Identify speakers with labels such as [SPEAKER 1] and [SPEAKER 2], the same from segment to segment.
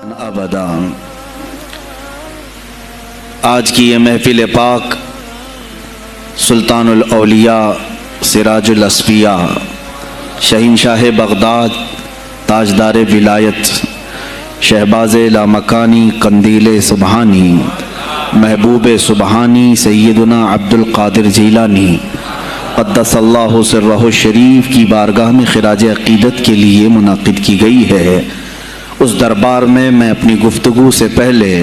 [SPEAKER 1] ابدا۔ آج کی یہ محفل پاک سلطان الاولیاء سراج الاصفیاء شہنشاہ بغداد تاجدار ولایت شہباز لامکانی قندیل سبحانی محبوب سبحانی سیدنا عبد القادر جیلانی قدس اللہ سرہ الشریف کی بارگاہ میں خراج عقیدت کے لیے منعقد کی گئی ہے۔ اس دربار میں میں اپنی گفتگو سے پہلے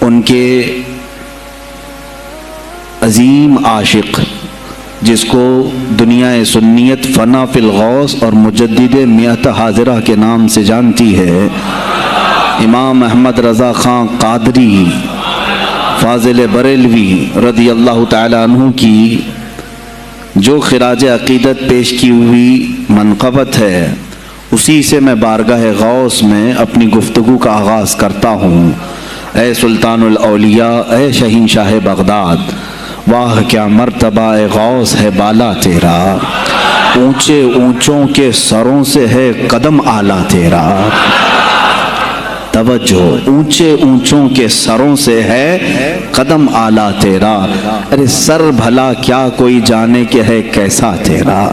[SPEAKER 1] ان کے عظیم عاشق جس کو دنیا سنیت فنا فی الغوث اور مجدد میت حاضرہ کے نام سے جانتی ہے، امام احمد رضا خان قادری فاضل بریلوی رضی اللہ تعالی عنہ کی جو خراج عقیدت پیش کی ہوئی منقبت ہے، اسی سے میں بارگاہ غوث میں اپنی گفتگو کا آغاز کرتا ہوں۔ اے سلطان الاولیاء، اے شہنشاہ بغداد، واہ کیا مرتبہ اے غوث ہے بالا تیرا، اونچے اونچوں کے سروں سے ہے قدم اعلیٰ تیرا۔ توجہ، اونچے اونچوں کے سروں سے ہے قدم اعلیٰ تیرا، ارے سر بھلا کیا کوئی جانے کہ ہے کیسا تیرا۔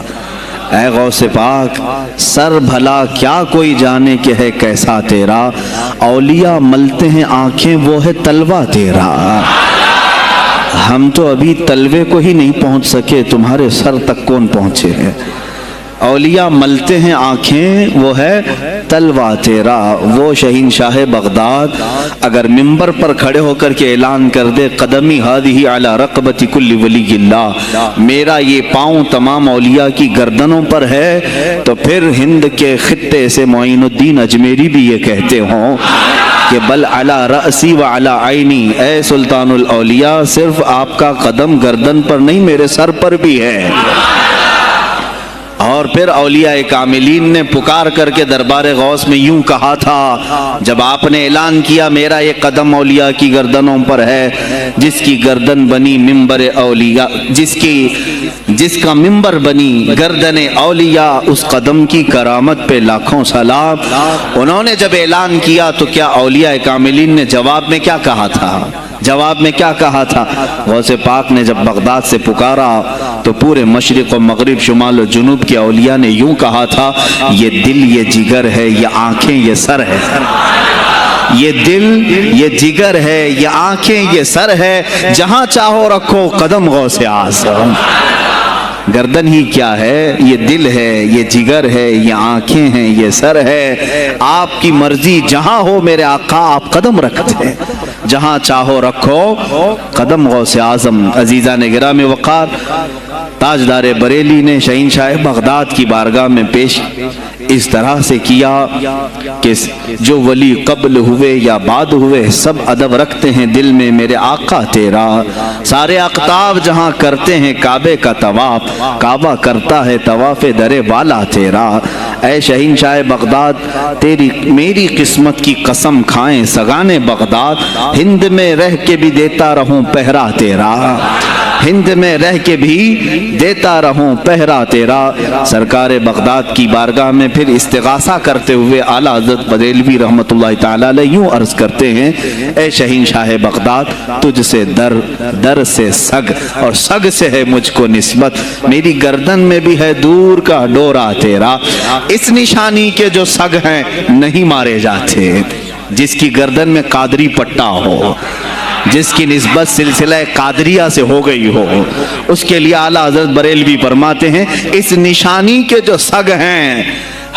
[SPEAKER 1] اے غوث پاک، سر بھلا کیا کوئی جانے کہ ہے کیسا تیرا، اولیاء ملتے ہیں آنکھیں وہ ہے تلوہ تیرا۔ ہم تو ابھی تلوے کو ہی نہیں پہنچ سکے، تمہارے سر تک کون پہنچے ہیں۔ اولیاء ملتے ہیں آنکھیں وہ ہے تلوہ تیرا۔ وہ شہنشاہ بغداد اگر منبر پر کھڑے ہو کر کے اعلان کر دے قدمی ہادی علی رقبت کل ولی اللہ، میرا یہ پاؤں تمام اولیاء کی گردنوں پر ہے، تو پھر ہند کے خطے سے معین الدین اجمیری بھی یہ کہتے ہوں کہ بل علی رأسی و علی عینی، اے سلطان الاولیاء صرف آپ کا قدم گردن پر نہیں میرے سر پر بھی ہے۔ اور پھر اولیاء کاملین نے پکار کر کے دربار غوث میں یوں کہا تھا جب آپ نے اعلان کیا میرا یہ قدم اولیاء کی گردنوں پر ہے، جس کی گردن بنی منبر اولیاء، جس کا منبر بنی گردن اولیاء، اس قدم کی کرامت پہ لاکھوں سلام۔ انہوں نے جب اعلان کیا تو کیا اولیاء کاملین نے جواب میں کیا کہا تھا؟ جواب میں کیا کہا تھا؟ غوث پاک نے جب بغداد سے پکارا تو پورے مشرق و مغرب شمال و جنوب کے اولیاء نے یوں کہا تھا، یہ دل یہ جگر ہے، یہ آنکھیں یہ سر ہے۔ یہ دل یہ جگر ہے، یہ آنکھیں یہ سر ہے، جہاں چاہو رکھو قدم غوث اعظم۔ گردن ہی کیا ہے، یہ دل ہے، یہ جگر ہے، یہ آنکھیں ہیں، یہ سر ہے، آپ کی مرضی جہاں ہو میرے آقا آپ قدم رکھتے ہیں، جہاں چاہو رکھو قدم غوث اعظم۔ عزیزان گرامی وقار، تاجدار بریلی نے شہنشاہ بغداد کی بارگاہ میں پیش اس طرح سے کیا کہ جو ولی قبل ہوئے یا بعد ہوئے سب ادب رکھتے ہیں دل میں میرے آقا تیرا، سارے اقطاب جہاں کرتے ہیں کعبے کا طواف، کعبہ کرتا ہے طواف در والا تیرا۔ اے شہنشاہ بغداد، تیری میری قسمت کی قسم کھائیں سگانے بغداد، ہند میں رہ کے بھی دیتا رہوں پہرا تیرا، ہند میں رہ کے بھی دیتا رہوں پہرا تیرا۔ سرکار بغداد کی بارگاہ میں پھر استغاثہ کرتے ہوئے اعلیٰ حضرت بریلوی رحمت اللہ تعالی علیہ یوں عرض کرتے ہیں، اے شہنشاہ بغداد، تجھ سے در، در سے سگ، اور سگ سے ہے مجھ کو نسبت، میری گردن میں بھی ہے دور کا ڈورا تیرا۔ اس نشانی کے جو سگ ہیں نہیں مارے جاتے، جس کی گردن میں قادری پٹا ہو، جس کی نسبت سلسلہ قادریہ سے ہو گئی ہو، اس کے لیے اعلیٰ حضرت بریلوی فرماتے ہیں اس نشانی کے جو سگ ہیں،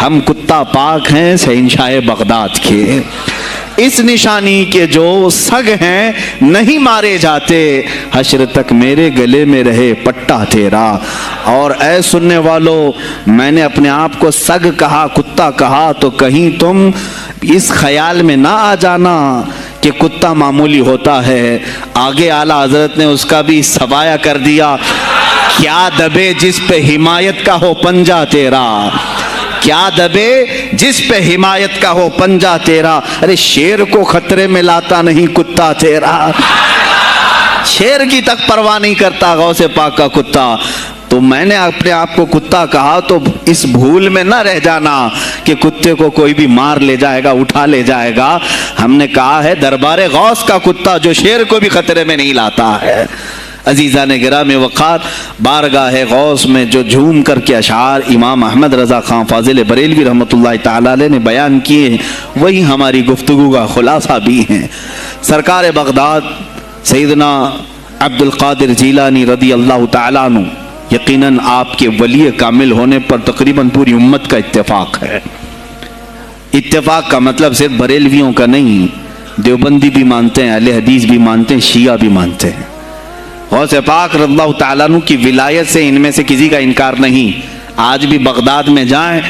[SPEAKER 1] ہم کتا پاک ہیں شہنشاہ بغداد کے، اس نشانی کے جو سگ ہیں نہیں مارے جاتے، حشر تک میرے گلے میں رہے پٹا تیرا۔ اور اے سننے والو، میں نے اپنے آپ کو سگ کہا، کتا کہا، تو کہیں تم اس خیال میں نہ آ جانا کہ کتا معمولی ہوتا ہے۔ آگے اعلیٰ حضرت نے اس کا بھی سوایہ کر دیا، کیا دبے جس پہ حمایت کا ہو پنجہ تیرا، کیا دبے جس پہ حمایت کا ہو پنجہ تیرا، ارے شیر کو خطرے میں لاتا نہیں کتا تیرا، شیر کی تک پرواہ نہیں کرتا غوث پاک کا کتا۔ تو میں نے اپنے آپ کو کتا کہا تو اس بھول میں نہ رہ جانا کہ کتے کو کوئی بھی مار لے جائے گا، اٹھا لے جائے گا۔ ہم نے کہا ہے دربار غوث کا کتا جو شیر کو بھی خطرے میں نہیں لاتا ہے۔ عزیزان گرامی وقار، بارگاہ غوث میں جو جھوم کر کے اشعار امام احمد رضا خان فاضل بریلوی رحمۃ اللہ تعالی علیہ نے بیان کیے ہیں، وہی ہماری گفتگو کا خلاصہ بھی ہیں۔ سرکار بغداد سیدنا عبد القادر جیلانی رضی اللہ تعالیٰ عنہ، یقیناً آپ کے ولی کامل ہونے پر تقریباً پوری امت کا اتفاق ہے۔ اتفاق کا مطلب صرف بریلویوں کا نہیں، دیوبندی بھی مانتے ہیں، اہل حدیث بھی مانتے ہیں، شیعہ بھی مانتے ہیں۔ غوث پاک رضی اللہ تعالیٰ عنہ کی ولایت سے ان میں سے کسی کا انکار نہیں۔ آج بھی بغداد میں جائیں،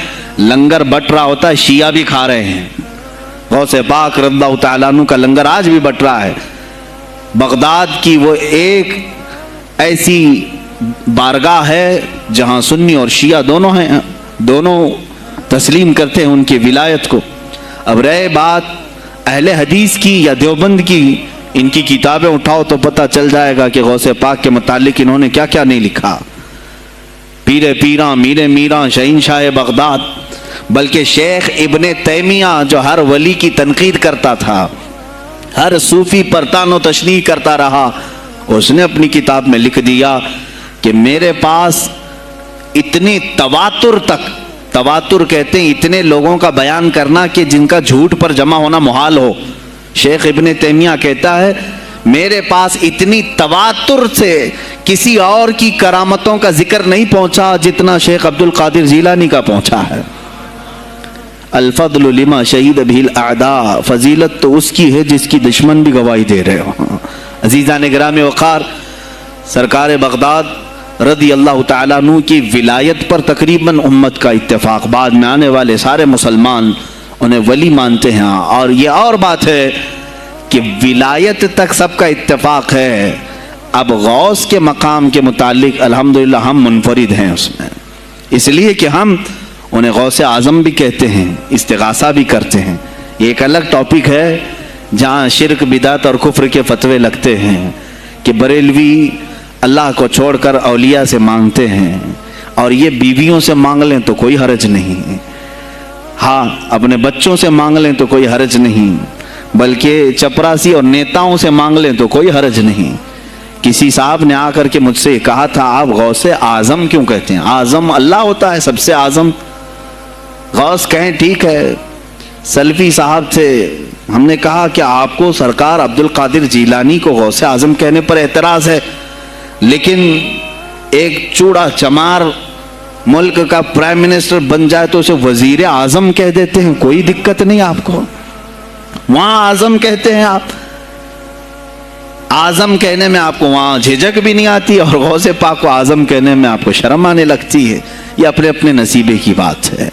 [SPEAKER 1] لنگر بٹ رہا ہوتا ہے، شیعہ بھی کھا رہے ہیں۔ غوث پاک رضی اللہ تعالیٰ عنہ کا لنگر آج بھی بٹ رہا ہے۔ بغداد کی وہ ایک ایسی بارگاہ ہے جہاں سنی اور شیعہ دونوں ہیں، دونوں تسلیم کرتے ہیں ان کی ولایت کو۔ اب رہے بات اہل حدیث کی یا دیوبند کی، ان کی کتابیں اٹھاؤ تو پتہ چل جائے گا کہ غوث پاک کے متعلق انہوں نے کیا کیا نہیں لکھا۔ پیر پیراں، میر میراں، شہنشاہ بغداد، بلکہ شیخ ابن تیمیہ جو ہر ولی کی تنقید کرتا تھا، ہر صوفی پر تان و تشنیع کرتا رہا، اس نے اپنی کتاب میں لکھ دیا کہ میرے پاس اتنی تواتر تک، تواتر کہتے ہیں اتنے لوگوں کا بیان کرنا کہ جن کا جھوٹ پر جمع ہونا محال ہو۔ شیخ ابن تیمیہ کہتا ہے میرے پاس اتنی تواتر سے کسی اور کی کرامتوں کا ذکر نہیں پہنچا جتنا شیخ عبد القادر جیلانی کا پہنچا ہے۔ الفضل لما شہید بہ الاعداء، فضیلت تو اس کی ہے جس کی دشمن بھی گواہی دے رہے ہوں۔ عزیزان گرامی وقار، سرکار بغداد رضی اللہ تعالیٰ عنہ کی ولایت پر تقریباً امت کا اتفاق، بعد میں آنے والے سارے مسلمان انہیں ولی مانتے ہیں۔ اور یہ اور بات ہے کہ ولایت تک سب کا اتفاق ہے، اب غوث کے مقام کے متعلق الحمدللہ ہم منفرد ہیں اس میں، اس لیے کہ ہم انہیں غوث اعظم بھی کہتے ہیں، استغاثہ بھی کرتے ہیں۔ یہ ایک الگ ٹاپک ہے جہاں شرک، بدعت اور کفر کے فتوے لگتے ہیں کہ بریلوی اللہ کو چھوڑ کر اولیاء سے مانگتے ہیں، اور یہ بیویوں سے مانگ لیں تو کوئی حرج نہیں، ہاں اپنے بچوں سے مانگ لیں تو کوئی حرج نہیں، بلکہ چپراسی اور نیتاؤں سے مانگ لیں تو کوئی حرج نہیں۔ کسی صاحب نے آ کر کے مجھ سے کہا تھا آپ غوث اعظم کیوں کہتے ہیں؟ اعظم اللہ ہوتا ہے سب سے اعظم، غوث کہیں ٹھیک ہے۔ سلفی صاحب سے ہم نے کہا کہ آپ کو سرکار عبد القادر جیلانی کو غوث اعظم کہنے پر اعتراض ہے، لیکن ایک چوڑا چمار ملک کا پرائم منسٹر بن جائے تو اسے وزیر اعظم کہہ دیتے ہیں، کوئی دقت نہیں آپ کو، وہاں اعظم کہتے ہیں آپ، اعظم کہنے میں آپ کو وہاں جھجک بھی نہیں آتی، اور غوث پاک کو اعظم کہنے میں آپ کو شرم آنے لگتی ہے۔ یہ اپنے اپنے نصیبے کی بات ہے،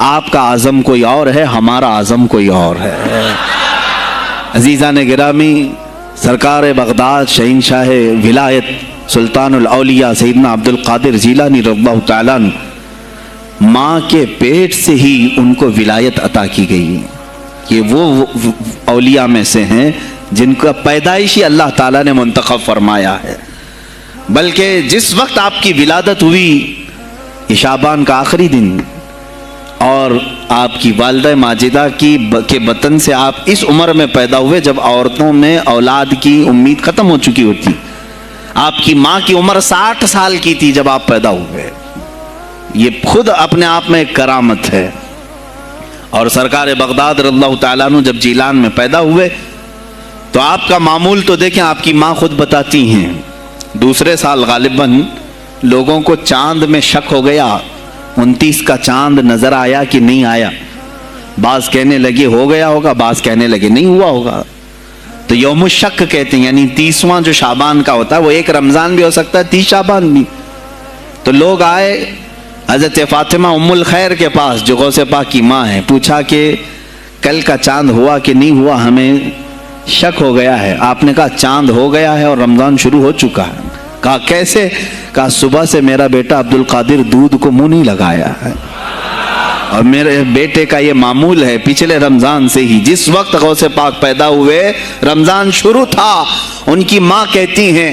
[SPEAKER 1] آپ کا اعظم کوئی اور ہے، ہمارا اعظم کوئی اور ہے۔ عزیزان گرامی، سرکار بغداد شہنشاہ ولایت سلطان الاولیاء سیدنا عبد القادر جیلانی رضی اللہ تعالیٰ عنہ، ماں کے پیٹ سے ہی ان کو ولایت عطا کی گئی۔ یہ وہ اولیاء میں سے ہیں جن کا پیدائشی اللہ تعالیٰ نے منتخب فرمایا ہے، بلکہ جس وقت آپ کی ولادت ہوئی یہ شعبان کا آخری دن، اور آپ کی والدہ ماجدہ کے بطن سے آپ اس عمر میں پیدا ہوئے جب عورتوں میں اولاد کی امید ختم ہو چکی ہوتی۔ آپ کی ماں کی عمر 60 سال کی تھی جب آپ پیدا ہوئے، یہ خود اپنے آپ میں ایک کرامت ہے۔ اور سرکار بغداد رضی اللہ تعالیٰ عنہ جب جیلان میں پیدا ہوئے تو آپ کا معمول تو دیکھیں، آپ کی ماں خود بتاتی ہیں دوسرے سال غالباً لوگوں کو چاند میں شک ہو گیا، 29 کا چاند نظر آیا کہ نہیں آیا، بعض کہنے لگے ہو گیا ہوگا، بعض کہنے لگے نہیں ہوا ہوگا، تو یوم الشک کہتے ہیں، یعنی 30واں جو شعبان کا ہوتا ہے، وہ ایک رمضان بھی ہو سکتا ہے، 30 شعبان بھی۔ تو لوگ آئے حضرت فاطمہ ام الخیر کے پاس جو غوث پاک کی ماں ہے، پوچھا کہ کل کا چاند ہوا کہ نہیں ہوا، ہمیں شک ہو گیا ہے۔ آپ نے کہا چاند ہو گیا ہے اور رمضان شروع ہو چکا ہے۔ کہا کیسے؟ کہا صبح سے میرا بیٹا عبد القادر دودھ کو منہ نہیں لگایا ہے، اور میرے بیٹے کا یہ معمول ہے پچھلے رمضان سے ہی، جس وقت غوث پاک پیدا ہوئے رمضان شروع تھا۔ ان کی ماں کہتی ہیں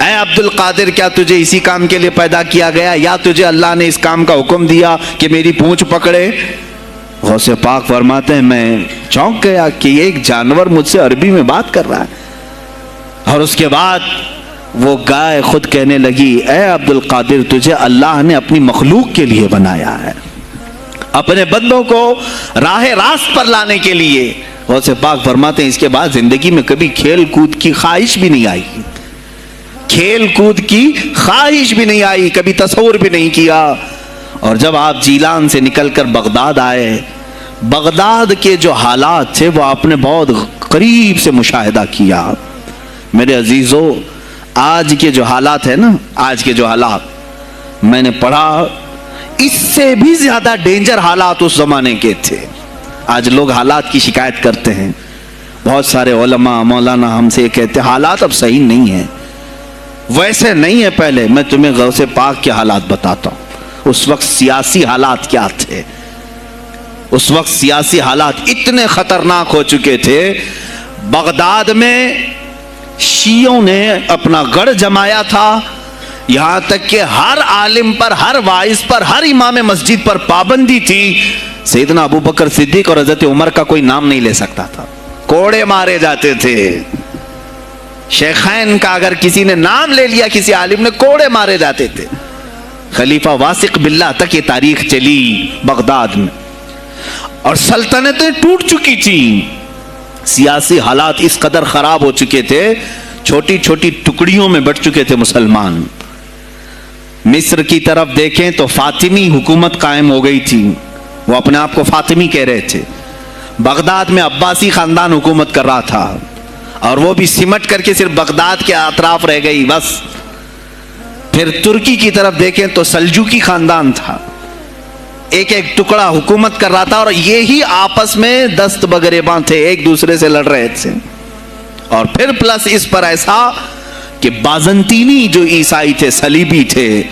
[SPEAKER 1] اے عبد القادر کیا تجھے اسی کام کے لیے پیدا کیا گیا یا تجھے اللہ نے اس کام کا حکم دیا کہ میری پونچھ پکڑے؟ غوث پاک فرماتے ہیں میں چونک گیا کہ ایک جانور مجھ سے عربی میں بات کر رہا ہے۔ اور اس کے بعد وہ گائے خود کہنے لگی اے عبد القادر تجھے اللہ نے اپنی مخلوق کے لیے بنایا ہے، اپنے بندوں کو راہ راست پر لانے کے لیے۔ غوث پاک فرماتے ہیں اس کے بعد زندگی میں کبھی کھیل کود کی خواہش بھی نہیں آئی، کھیل کود کی خواہش بھی نہیں آئی، کبھی تصور بھی نہیں کیا۔ اور جب آپ جیلان سے نکل کر بغداد آئے، بغداد کے جو حالات تھے وہ آپ نے بہت قریب سے مشاہدہ کیا۔ میرے عزیزو آج کے جو حالات ہیں نا، آج کے جو حالات میں نے پڑھا اس سے بھی زیادہ ڈینجر حالات اس زمانے کے تھے۔ آج لوگ حالات کی شکایت کرتے ہیں، بہت سارے علماء مولانا ہم سے کہتے ہیں حالات اب صحیح نہیں ہیں، ویسے نہیں ہے پہلے۔ میں تمہیں غوث پاک کے حالات بتاتا ہوں، اس وقت سیاسی حالات کیا تھے۔ اس وقت سیاسی حالات اتنے خطرناک ہو چکے تھے، بغداد میں شیعوں نے اپنا گڑھ جمایا تھا، یہاں تک کہ ہر عالم پر، ہر واعظ پر، ہر امام مسجد پر پابندی تھی۔ سیدنا ابو بکر صدیق اور حضرت عمر کا کوئی نام نہیں لے سکتا تھا، کوڑے مارے جاتے تھے۔ شیخین کا اگر کسی نے نام لے لیا کسی عالم نے، کوڑے مارے جاتے تھے۔ خلیفہ واثق باللہ تک یہ تاریخ چلی بغداد میں، اور سلطنتیں ٹوٹ چکی تھی۔ سیاسی حالات اس قدر خراب ہو چکے تھے، چھوٹی چھوٹی ٹکڑیوں میں بٹ چکے تھے مسلمان۔ مصر کی طرف دیکھیں تو فاطمی حکومت قائم ہو گئی تھی، وہ اپنے آپ کو فاطمی کہہ رہے تھے۔ بغداد میں عباسی خاندان حکومت کر رہا تھا، اور وہ بھی سمٹ کر کے صرف بغداد کے اطراف رہ گئی بس۔ پھر ترکی کی طرف دیکھیں تو سلجوقی خاندان تھا، ایک ایک ٹکڑا حکومت کر رہا تھا، اور یہی آپس میں دست بگریباں تھے، ایک دوسرے سے لڑ رہے تھے۔ اور پھر پلس اس پر ایسا کہ بازنطینی جو عیسائی تھے، صلیبی تھے،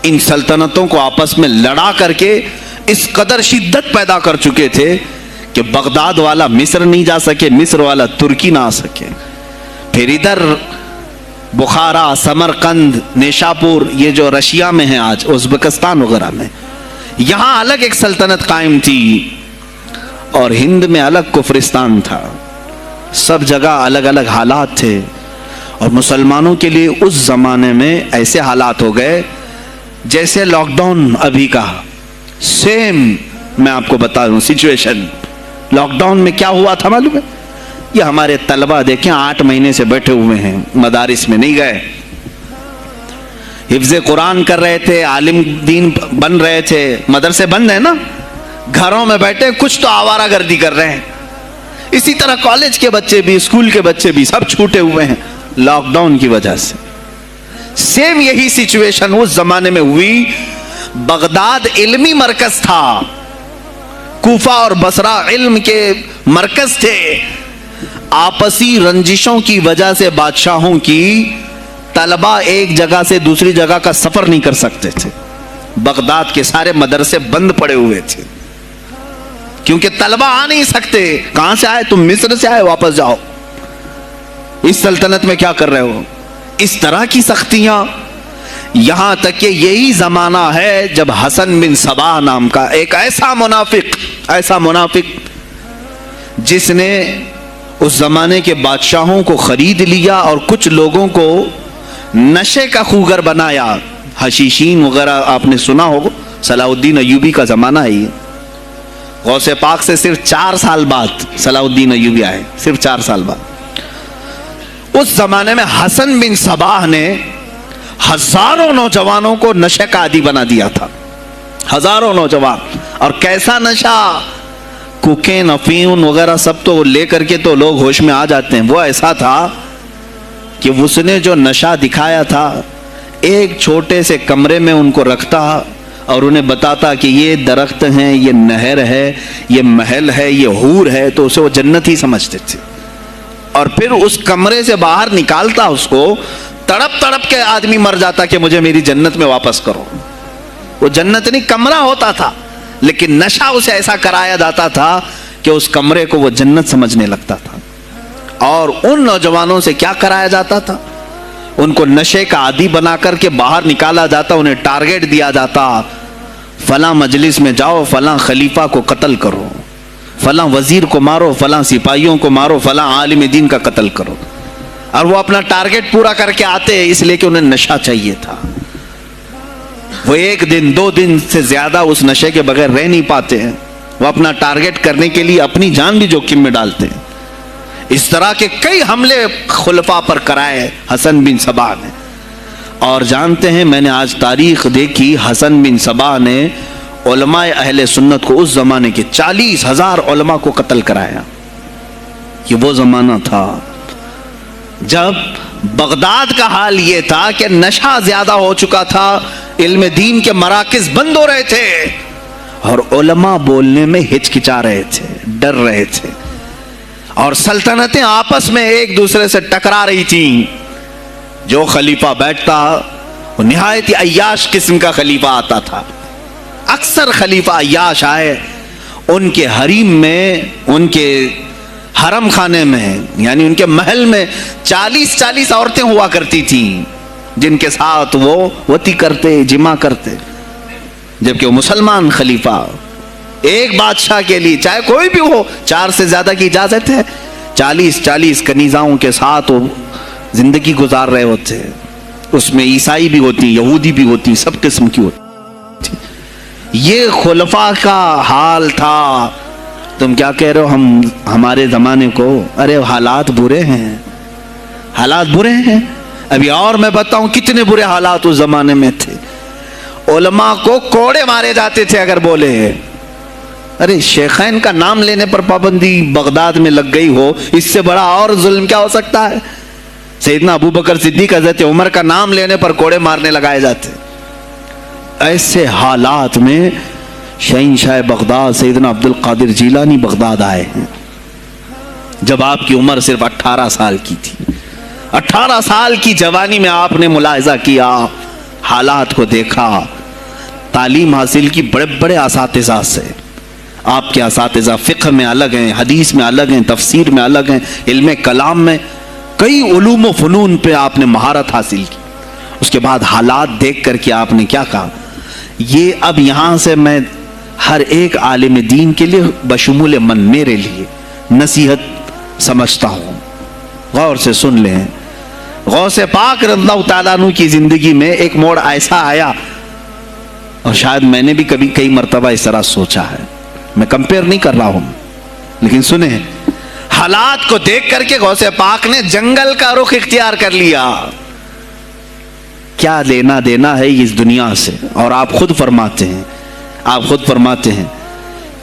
[SPEAKER 1] ان سلطنتوں کو آپس میں لڑا کر کے اس قدر شدت پیدا کر چکے تھے کہ بغداد والا مصر نہیں جا سکے، مصر والا ترکی نہ آ سکے۔ پھر ادھر بخارا، سمرقند، نیشاپور، یہ جو رشیا میں ہیں آج، ازبکستان وغیرہ میں، یہاں الگ ایک سلطنت قائم تھی، اور ہند میں الگ کفرستان تھا۔ سب جگہ الگ الگ حالات تھے، اور مسلمانوں کے لیے اس زمانے میں ایسے حالات ہو گئے جیسے لاک ڈاؤن ابھی کا سیم۔ میں آپ کو بتا دوں سچویشن، لاک ڈاؤن میں کیا ہوا تھا معلوم ہے؟ یہ ہمارے طلبہ دیکھیں 8 مہینے سے بیٹھے ہوئے ہیں، مدارس میں نہیں گئے، حفظ قرآن کر رہے تھے، عالم دین بن رہے تھے، مدرسے بند ہیں نا، گھروں میں بیٹھے کچھ تو آوارہ گردی کر رہے ہیں۔ اسی طرح کالج کے بچے بھی، اسکول کے بچے بھی سب چھوٹے ہوئے ہیں لاک ڈاؤن کی وجہ سے۔ سیم یہی سچویشن اس زمانے میں ہوئی۔ بغداد علمی مرکز تھا، کوفہ اور بصرہ علم کے مرکز تھے۔ آپسی رنجشوں کی وجہ سے بادشاہوں کی طلبہ ایک جگہ سے دوسری جگہ کا سفر نہیں کر سکتے تھے، بغداد کے سارے مدرسے بند پڑے ہوئے تھے، کیونکہ طلبہ آ نہیں سکتے۔ کہاں سے آئے تم؟ مصر سے آئے، واپس جاؤ، اس سلطنت میں کیا کر رہے ہو؟ اس طرح کی سختیاں، یہاں تک کہ یہی زمانہ ہے جب حسن بن صباح نام کا ایک ایسا منافق جس نے اس زمانے کے بادشاہوں کو خرید لیا اور کچھ لوگوں کو نشے کا خوگر بنایا۔ حشیشین وغیرہ آپ نے سنا ہوگا، صلاح الدین ایوبی کا زمانہ ہے یہ۔ غوث پاک سے صرف 4 سال بعد صلاح الدین ایوبی آئے، صرف 4 سال بعد۔ اس زمانے میں حسن بن صباح نے ہزاروں نوجوانوں کو نشے کا عادی بنا دیا تھا، ہزاروں نوجوان۔ اور کیسا نشہ، کوکین، افیون وغیرہ سب تو لے کر کے تو لوگ ہوش میں آ جاتے ہیں۔ وہ ایسا تھا کہ اس نے جو نشہ دکھایا تھا، ایک چھوٹے سے کمرے میں ان کو رکھتا اور انہیں بتاتا کہ یہ درخت ہیں، یہ نہر ہے، یہ محل ہے، یہ حور ہے، تو اسے وہ جنت ہی سمجھتے تھے۔ اور پھر اس کمرے سے باہر نکالتا اس کو، تڑپ تڑپ کے آدمی مر جاتا کہ مجھے میری جنت میں واپس کرو۔ وہ جنت نہیں، کمرہ ہوتا تھا، لیکن نشہ اسے ایسا کرایا جاتا تھا کہ اس کمرے کو وہ جنت سمجھنے لگتا تھا۔ اور ان نوجوانوں سے کیا کرایا جاتا تھا؟ ان کو نشے کا عادی بنا کر کے باہر نکالا جاتا، انہیں ٹارگیٹ دیا جاتا، فلاں مجلس میں جاؤ، فلاں خلیفہ کو قتل کرو، فلاں وزیر کو مارو، فلاں سپاہیوں کو مارو، فلاں عالم دین کا قتل کرو، اور وہ اپنا ٹارگیٹ پورا کر کے آتے اس لیے کہ انہیں نشہ چاہیے تھا۔ وہ 1 دن 2 دن سے زیادہ اس نشے کے بغیر رہ نہیں پاتے ہیں، وہ اپنا ٹارگیٹ کرنے کے لیے اپنی جان بھی جوخم میں ڈالتے ہیں۔ اس طرح کے کئی حملے خلفاء پر کرائے حسن بن صباح نے، اور جانتے ہیں میں نے آج تاریخ دیکھی، حسن بن صباح نے علماء اہل سنت کو اس زمانے کے 40,000 علماء کو قتل کرایا۔ یہ وہ زمانہ تھا جب بغداد کا حال یہ تھا کہ نشہ زیادہ ہو چکا تھا، علم دین کے مراکز بند ہو رہے تھے، اور علماء بولنے میں ہچکچا رہے تھے، ڈر رہے تھے، اور سلطنتیں آپس میں ایک دوسرے سے ٹکرا رہی تھیں۔ جو خلیفہ بیٹھتا وہ نہایت عیاش قسم کا خلیفہ آتا تھا۔ اکثر خلیفہ عیاش آئے، ان کے حریم میں، ان کے حرم خانے میں، یعنی ان کے محل میں 40 عورتیں ہوا کرتی تھیں جن کے ساتھ وہ وطی کرتے، جمع کرتے، جبکہ وہ مسلمان خلیفہ ایک بادشاہ کے لیے چاہے کوئی بھی ہو 4 سے زیادہ کی اجازت ہے، 40 کنیزاؤں کے ساتھ وہ زندگی گزار رہے ہوتے، اس میں عیسائی بھی ہوتی، یہودی بھی ہوتی، سب قسم کی ہوتی۔ یہ خلفاء کا حال تھا۔ تم کیا کہہ رہے ہو ہمارے زمانے کو؟ ارے حالات برے ہیں، حالات برے ہیں۔ ابھی اور میں بتاؤں کتنے برے حالات اس زمانے میں تھے۔ علماء کو کوڑے مارے جاتے تھے اگر بولے۔ ارے شیخین کا نام لینے پر پابندی بغداد میں لگ گئی ہو، اس سے بڑا اور ظلم کیا ہو سکتا ہے؟ سیدنا ابو بکر صدیق، حضرت عمر کا نام لینے پر کوڑے مارنے لگائے جاتے۔ ایسے حالات میں شہنشاہ بغداد سیدنا عبد القادر جیلانی بغداد آئے ہیں جب آپ کی عمر صرف 18 سال کی تھی۔ 18 سال کی جوانی میں آپ نے ملاحظہ کیا، حالات کو دیکھا، تعلیم حاصل کی بڑے بڑے اساتذہ سے۔ آپ کے اساتذہ فقہ میں الگ ہیں، حدیث میں الگ ہیں، تفسیر میں الگ ہیں، علم کلام میں، کئی علوم و فنون پہ آپ نے مہارت حاصل کی۔ اس کے بعد حالات دیکھ کر کے آپ نے کیا کہا؟ یہ اب یہاں سے میں ہر ایک عالم دین کے لیے بشمول من میرے لیے نصیحت سمجھتا ہوں، غور سے سن لیں۔ غوث پاک رضی اللہ تعالیٰ عنہ کی زندگی میں ایک موڑ ایسا آیا، اور شاید میں نے بھی کبھی کئی مرتبہ اس طرح سوچا ہے، میں کمپیئر نہیں کر رہا ہوں، لیکن سنیں، حالات کو دیکھ کر کے غوث پاک نے جنگل کا رخ اختیار کر لیا۔ کیا لینا دینا ہے اس دنیا سے؟ اور آپ خود فرماتے ہیں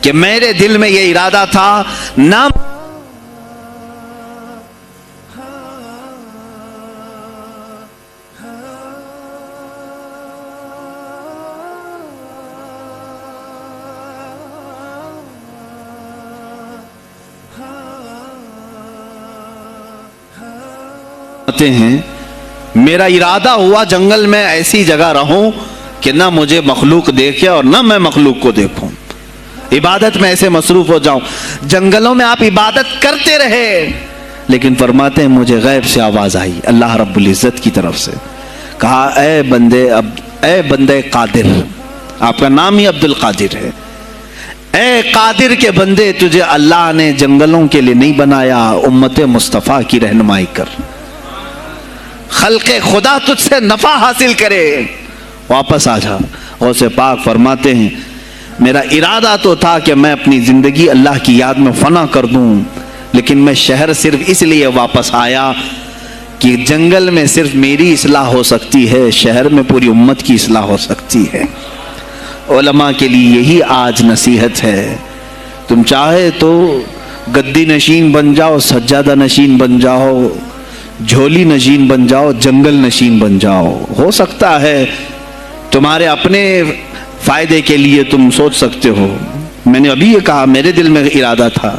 [SPEAKER 1] کہ میرے دل میں یہ ارادہ تھا، نہ ہیں، میرا ارادہ ہوا جنگل میں ایسی جگہ رہوں کہ نہ مجھے مخلوق دیکھے اور نہ میں مخلوق کو دیکھوں، عبادت میں ایسے مصروف ہو جاؤں۔ جنگلوں میں آپ عبادت کرتے رہے، لیکن فرماتے ہیں مجھے غیب سے آواز آئی اللہ رب العزت کی طرف سے، کہا اے بندے قادر، آپ کا نام ہی عبد القادر ہے، اے قادر کے بندے، تجھے اللہ نے جنگلوں کے لیے نہیں بنایا، امت مصطفیٰ کی رہنمائی کر، خلق خدا تجھ سے نفع حاصل کرے، واپس آ جا۔ غوث پاک فرماتے ہیں میرا ارادہ تو تھا کہ میں اپنی زندگی اللہ کی یاد میں فنا کر دوں، لیکن میں شہر صرف اس لیے واپس آیا کہ جنگل میں صرف میری اصلاح ہو سکتی ہے، شہر میں پوری امت کی اصلاح ہو سکتی ہے۔ علماء کے لیے یہی آج نصیحت ہے، تم چاہے تو گدی نشین بن جاؤ، سجادہ نشین بن جاؤ، جھولی نشین بن جاؤ، جنگل نشین بن جاؤ، ہو سکتا ہے تمہارے اپنے فائدے کے لیے تم سوچ سکتے ہو۔ میں نے ابھی یہ کہا، میرے دل میں ارادہ تھا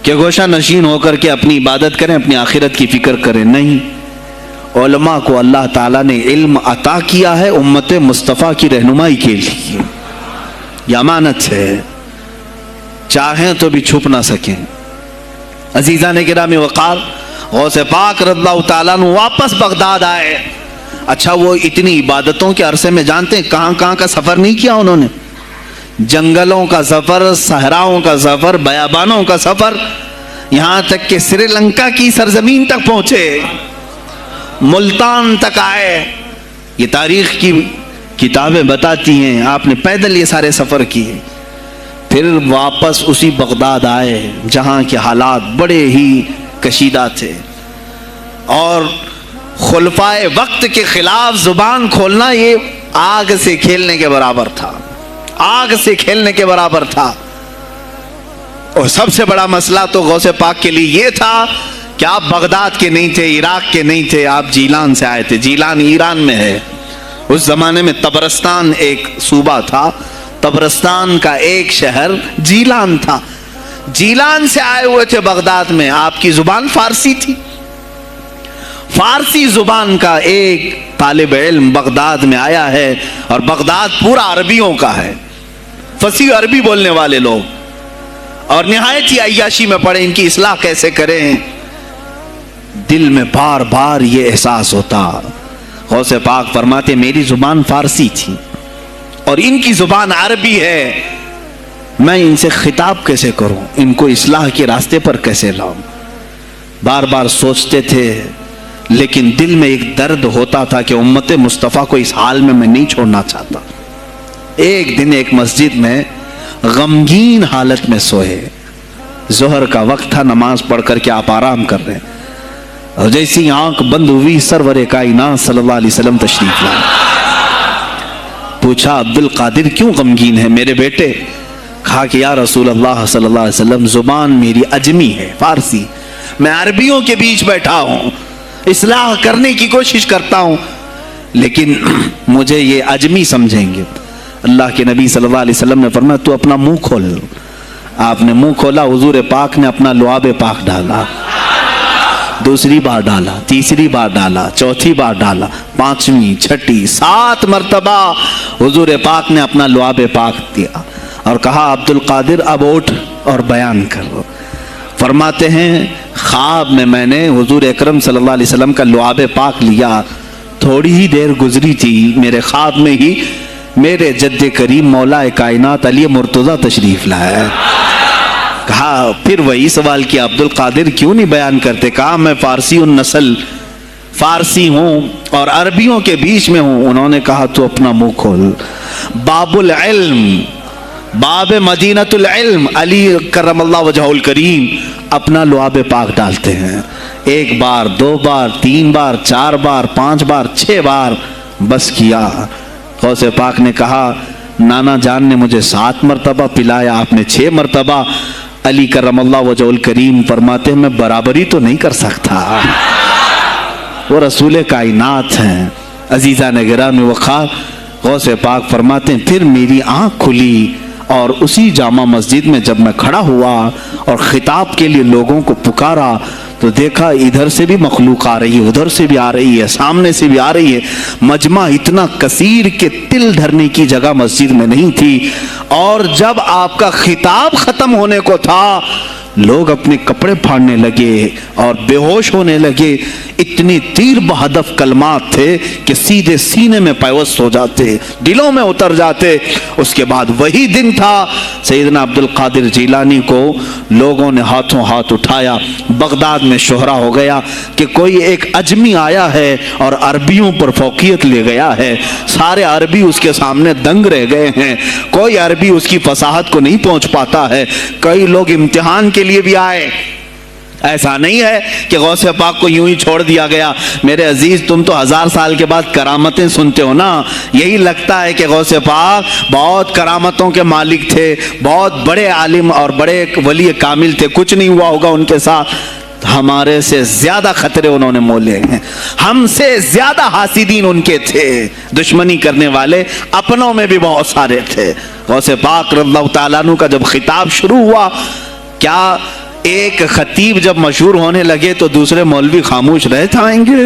[SPEAKER 1] کہ گوشہ نشین ہو کر کے اپنی عبادت کریں، اپنی آخرت کی فکر کریں، نہیں، علماء کو اللہ تعالیٰ نے علم عطا کیا ہے امت مصطفیٰ کی رہنمائی کے لیے، یہ امانت ہے، چاہیں تو بھی چھپ نہ سکیں۔ عزیزان گرامی وقار، غوث پاک رضی اللہ تعالیٰ عنہ واپس بغداد آئے. اچھا وہ اتنی عبادتوں کے عرصے میں جانتے ہیں کہاں کہاں کا سفر نہیں کیا انہوں نے؟ جنگلوں کا سفر، صحراؤں کا سفر، بیابانوں کا سفر، یہاں تک کہ سری لنکا کی سرزمین تک پہنچے، ملتان تک آئے. یہ تاریخ کی کتابیں بتاتی ہیں آپ نے پیدل یہ سارے سفر کیے. پھر واپس اسی بغداد آئے جہاں کے حالات بڑے ہی کشیدہ تھے، اور خلفائے وقت کے خلاف زبان کھولنا یہ آگ سے کھیلنے کے برابر تھا، آگ سے کھیلنے کے برابر تھا. اور سب سے بڑا مسئلہ تو غوث پاک کے لیے یہ تھا کہ آپ بغداد کے نہیں تھے، عراق کے نہیں تھے، آپ جیلان سے آئے تھے. جیلان ایران میں ہے. اس زمانے میں طبرستان ایک صوبہ تھا، طبرستان کا ایک شہر جیلان تھا. جیلان سے آئے ہوئے تھے بغداد میں. آپ کی زبان فارسی تھی. فارسی زبان کا ایک طالب علم بغداد میں آیا ہے، اور بغداد پورا عربیوں کا ہے، فصیح عربی بولنے والے لوگ، اور نہایت ہی عیاشی میں پڑے ان کی اصلاح کیسے کریں. دل میں بار بار یہ احساس ہوتا. غوث پاک فرماتے میری زبان فارسی تھی اور ان کی زبان عربی ہے، میں ان سے خطاب کیسے کروں، ان کو اصلاح کے راستے پر کیسے لاؤں. بار بار سوچتے تھے، لیکن دل میں ایک درد ہوتا تھا کہ امت مصطفیٰ کو اس حال میں نہیں چھوڑنا چاہتا. ایک دن ایک مسجد میں غمگین حالت میں سوئے. ظہر کا وقت تھا، نماز پڑھ کر کے آپ آرام کر رہے ہیں، اور جیسی آنکھ بند ہوئی سرور کائنات صلی اللہ علیہ وسلم تشریف لائے. پوچھا عبد القادر کیوں غمگین ہے میرے بیٹے؟ کہا کہ یا رسول اللہ صلی اللہ علیہ وسلم زبان میری عجمی ہے، فارسی، میں عربیوں کے بیچ بیٹھا ہوں، اصلاح کرنے کی کوشش کرتا ہوں، لیکن مجھے یہ عجمی سمجھیں گے. اللہ کے نبی صلی اللہ علیہ وسلم نے فرمایا تو اپنا منہ کھول. آپ نے منہ کھولا، حضور پاک نے اپنا لعاب پاک ڈالا. دوسری بار ڈالا، تیسری بار ڈالا، چوتھی بار ڈالا، پانچویں، چھٹی، 7 مرتبہ حضور پاک نے اپنا لعاب پاک دیا اور کہا عبد القادر اب اٹھ اور بیان کرو. فرماتے ہیں خواب میں نے حضور اکرم صلی اللہ علیہ وسلم کا لعاب پاک لیا. تھوڑی ہی دیر گزری تھی، میرے خواب میں ہی میرے جد کریم مولا کائنات علی مرتضیٰ تشریف لائے. کہا پھر وہی سوال کیا عبد القادر کیوں نہیں بیان کرتے؟ کہا میں فارسی النسل، فارسی ہوں اور عربیوں کے بیچ میں ہوں. انہوں نے کہا تو اپنا منہ کھول. باب العلم، باب مدینۃ العلم، علی کرم اللہ وجہہ الکریم اپنا لعاب پاک ڈالتے ہیں. 1 بار، 2 بار، 3 بار، 4 بار، 5 بار، 6 بار بس کیا. غوث پاک نے کہا نانا جان نے مجھے 7 مرتبہ پلایا، آپ نے 6 مرتبہ. علی کرم اللہ وجہہ الکریم فرماتے ہیں میں برابری تو نہیں کر سکتا، وہ رسول کائنات ہیں. عزیزان گرامی وقار، غوث پاک فرماتے ہیں پھر میری آنکھ کھلی، اور اسی جامع مسجد میں جب میں کھڑا ہوا اور خطاب کے لیے لوگوں کو پکارا تو دیکھا ادھر سے بھی مخلوق آ رہی ہے، ادھر سے بھی آ رہی ہے، سامنے سے بھی آ رہی ہے. مجمع اتنا کثیر کہ تل دھرنے کی جگہ مسجد میں نہیں تھی. اور جب آپ کا خطاب ختم ہونے کو تھا لوگ اپنے کپڑے پھاڑنے لگے اور بے ہوش ہونے لگے. اتنی تیر بہدف کلمات تھے کہ سیدھے سینے میں پیوست ہو جاتے، دلوں میں اتر جاتے. اس کے بعد وہی دن تھا سیدنا عبد القادر جیلانی کو لوگوں نے ہاتھوں ہاتھ اٹھایا. بغداد میں شہرہ ہو گیا کہ کوئی ایک اجمی آیا ہے اور عربیوں پر فوقیت لے گیا ہے. سارے عربی اس کے سامنے دنگ رہ گئے ہیں، کوئی عربی اس کی فصاحت کو نہیں پہنچ پاتا ہے. کئی لوگ امتحان کے لیے بھی آئے. ایسا نہیں ہے کہ غوث پاک کو یوں ہی چھوڑ دیا گیا. میرے عزیز تم تو 1000 سال کے بعد کرامتیں سنتے ہو نا، یہی لگتا ہے کہ غوث پاک بہت کرامتوں کے مالک تھے، بہت بڑے عالم اور بڑے ولی کامل تھے، کچھ نہیں ہوا ہوگا ان کے ساتھ. ہمارے سے زیادہ خطرے انہوں نے مولے ہیں، ہم سے زیادہ حاسدین ان کے تھے، دشمنی کرنے والے اپنوں میں بھی بہت سارے تھے. غوث پاک رضی اللہ تعالیٰ عنہ کا جب خطاب شروع ہوا، کیا ایک خطیب جب مشہور ہونے لگے تو دوسرے مولوی خاموش رہ جائیں گے؟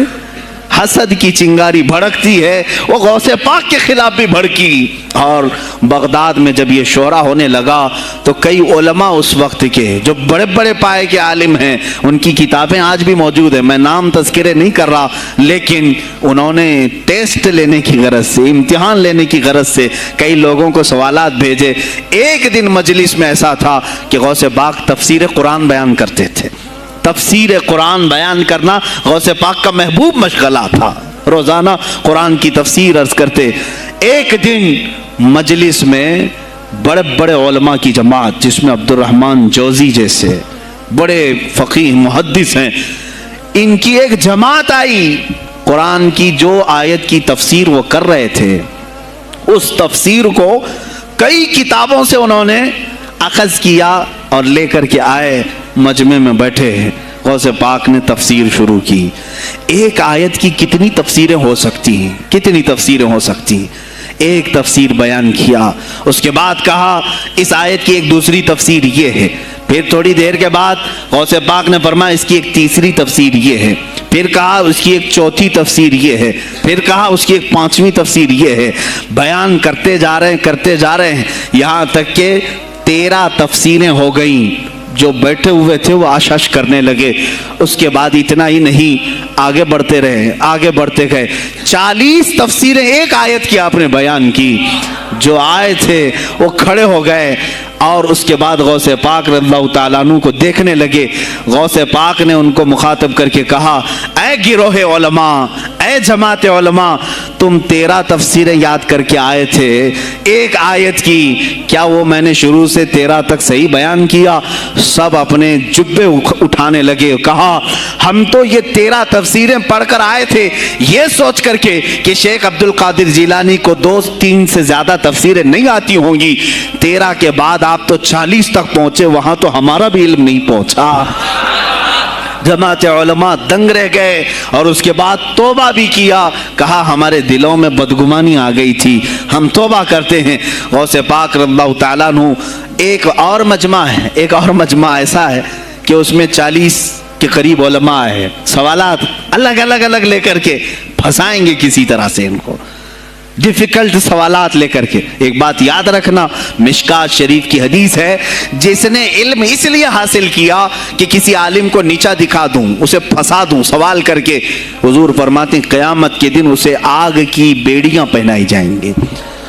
[SPEAKER 1] حسد کی چنگاری بھڑکتی ہے وہ غوث پاک کے خلاف بھی بھڑکی. اور بغداد میں جب یہ شورا ہونے لگا تو کئی علماء اس وقت کے جو بڑے بڑے پائے کے عالم ہیں، ان کی کتابیں آج بھی موجود ہیں، میں نام تذکرے نہیں کر رہا، لیکن انہوں نے ٹیسٹ لینے کی غرض سے، امتحان لینے کی غرض سے کئی لوگوں کو سوالات بھیجے. ایک دن مجلس میں ایسا تھا کہ غوث پاک تفسیر قرآن بیان کرتے تھے. تفسیر قرآن بیان کرنا غوث پاک کا محبوب مشغلہ تھا، روزانہ قرآن کی تفسیر عرض کرتے. ایک دن مجلس میں بڑے بڑے علماء کی جماعت، جس میں عبد الرحمن جوزی جیسے بڑے فقیہ محدث ہیں، ان کی ایک جماعت آئی. قرآن کی جو آیت کی تفسیر وہ کر رہے تھے، اس تفسیر کو کئی کتابوں سے انہوں نے اخذ کیا اور لے کر کے آئے. مجمع میں بیٹھے غوث پاک نے تفسیر شروع کی. ایک آیت کی کتنی تفسیریں ہو سکتی ہیں، کتنی تفسیریں ہو سکتی ہیں. ایک تفسیر بیان کیا، اس کے بعد کہا اس آیت کی ایک دوسری تفسیر یہ ہے. پھر تھوڑی دیر کے بعد غوث پاک نے فرمایا اس کی ایک تیسری تفسیر یہ ہے. پھر کہا اس کی ایک چوتھی تفسیر یہ ہے. پھر کہا اس کی ایک پانچویں تفسیر یہ ہے. بیان کرتے جا رہے ہیں یہاں تک کہ 13 تفسیریں ہو گئیں. جو بیٹھے ہوئے تھے وہ آشش کرنے لگے. اس کے بعد اتنا ہی نہیں، آگے بڑھتے رہے، آگے بڑھتے گئے. 40 تفسیریں ایک آیت کی آپ نے بیان کی. جو آئے تھے وہ کھڑے ہو گئے اور اس کے بعد غوث پاک رضی اللہ تعالیٰ عنہ کو دیکھنے لگے. غوث پاک نے ان کو مخاطب کر کے کہا اے گروہ علماء، اے جماعت علماء، تم 13 تفسیریں یاد کر کے آئے تھے ایک آیت کی، کیا وہ میں نے شروع سے 13 تک صحیح بیان کیا؟ سب اپنے جبے اٹھانے لگے. کہا ہم تو یہ 13 تفسیریں پڑھ کر آئے تھے یہ سوچ کر کے کہ شیخ عبد القادر جیلانی کو 2-3 سے زیادہ تفسیریں نہیں آتی ہوں گی. 13 کے بعد آپ تو 40 تک پہنچے، وہاں تو ہمارا بھی علم نہیں پہنچا. جماعت علماء دنگ رہ گئے اور اس کے بعد توبہ بھی کیا. کہا ہمارے دلوں میں بدگمانی آ گئی تھی، ہم توبہ کرتے ہیں. غوث پاک رضی اللہ تعالیٰ عنہ ایک اور مجمع ایسا ہے کہ اس میں 40 کے قریب علماء ہے. سوالات الگ لے کر کے پھنسائیں گے کسی طرح سے ان کو، ڈیفیکلٹ سوالات لے کر کے. ایک بات یاد رکھنا، مشکات شریف کی حدیث ہے جس نے علم اس لیے حاصل کیا کہ کسی عالم کو نیچا دکھا دوں، اسے پھنسا دوں سوال کر کے. حضور فرماتے ہیں قیامت کے دن اسے آگ کی بیڑیاں پہنائی جائیں گے،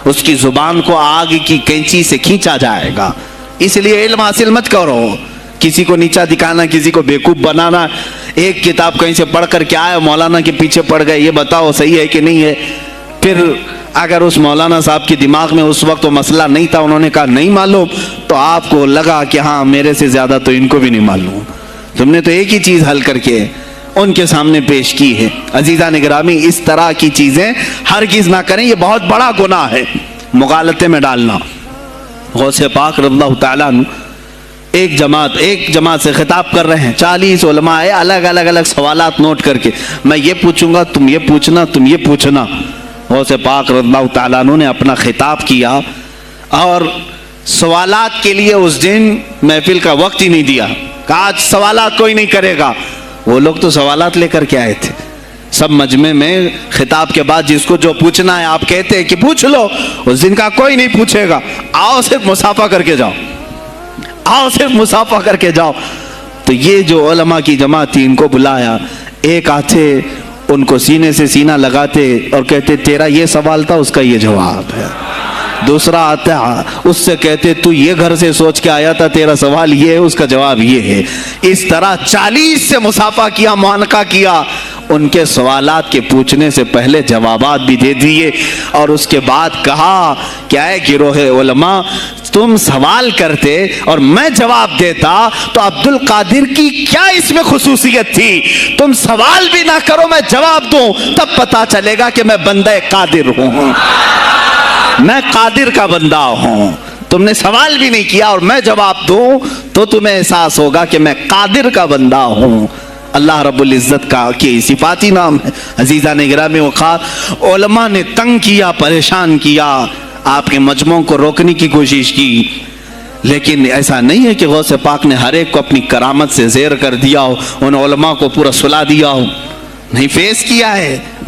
[SPEAKER 1] اس کی زبان کو آگ کی کینچی سے کھینچا جائے گا. اس لیے علم حاصل مت کرو، کسی کو نیچا دکھانا، کسی کو بیوقوف بنانا. ایک کتاب کہیں سے پڑھ کر کے آئے، مولانا کے پیچھے پڑ گئے، یہ بتاؤ صحیح ہے کہ نہیں ہے. پھر اگر اس مولانا صاحب کے دماغ میں اس وقت وہ مسئلہ نہیں تھا، انہوں نے کہا نہیں معلوم، تو آپ کو لگا کہ ہاں میرے سے زیادہ تو ان کو بھی نہیں معلوم. تم نے تو ایک ہی چیز حل کر کے ان کے سامنے پیش کی ہے. عزیزان گرامی، اس طرح کی چیزیں ہرگز نہ کریں، یہ بہت بڑا گناہ ہے مغالطے میں ڈالنا. غوث پاک رضی اللہ تعالیٰ عنہ ایک جماعت سے خطاب کر رہے ہیں. 40 علماء ہے، الگ سوالات نوٹ کر کے، میں یہ پوچھوں گا، تم یہ پوچھنا، تم یہ پوچھنا. غوث پاک رضی اللہ تعالیٰ عنہ نے اپنا خطاب کیا اور سوالات کے لیے اس دن محفل کا وقت ہی نہیں دیا. کہا آج سوالات کوئی نہیں کرے گا. وہ لوگ تو سوالات لے کر کے آئے تھے. سب مجمع میں خطاب کے بعد جس کو جو پوچھنا ہے آپ کہتے ہیں کہ پوچھ لو، اس دن کا کوئی نہیں پوچھے گا. آؤ صرف مصافحہ کر کے جاؤ، آؤ صرف مصافحہ کر کے جاؤ. تو یہ جو علماء کی جماعت تھی، ان کو بلایا. ایک آتے ان کو سینے سے سینہ لگاتے اور کہتے تیرا یہ سوال تھا، اس کا یہ جواب ہے. دوسرا آتا اس سے کہتے تو یہ گھر سے سوچ کے آیا تھا، تیرا سوال یہ ہے، اس کا جواب یہ ہے. اس طرح 40 سے مصافحہ کیا، معانقہ کیا. ان کے سوالات کے پوچھنے سے پہلے جوابات بھی دے دیے اور اس کے بعد کہا کیا ہے گروہ علماء، تم سوال کرتے اور میں جواب دیتا تو عبد القادر کی کیا اس میں خصوصیت تھی؟ تم سوال بھی نہ کرو، میں جواب دوں، تب پتا چلے گا کہ میں بندہ قادر ہوں، میں قادر کا بندہ ہوں. تم نے سوال بھی نہیں کیا اور میں جواب دوں تو تمہیں احساس ہوگا کہ میں قادر کا بندہ ہوں. اللہ رب العزت کا کی صفاتی نام ہے. عزیزان گرامی وقار، علماء نے تنگ کیا، پریشان کیا، آپ کے مجموعوں کو روکنے کی کوشش کی، لیکن ایسا نہیں ہے کہ غوث پاک نے ہر ایک کو اپنی کرامت سے زیر کر دیا ہو، ان علماء کو پورا سلا دیا ہو. نہیں، فیس کیا ہے،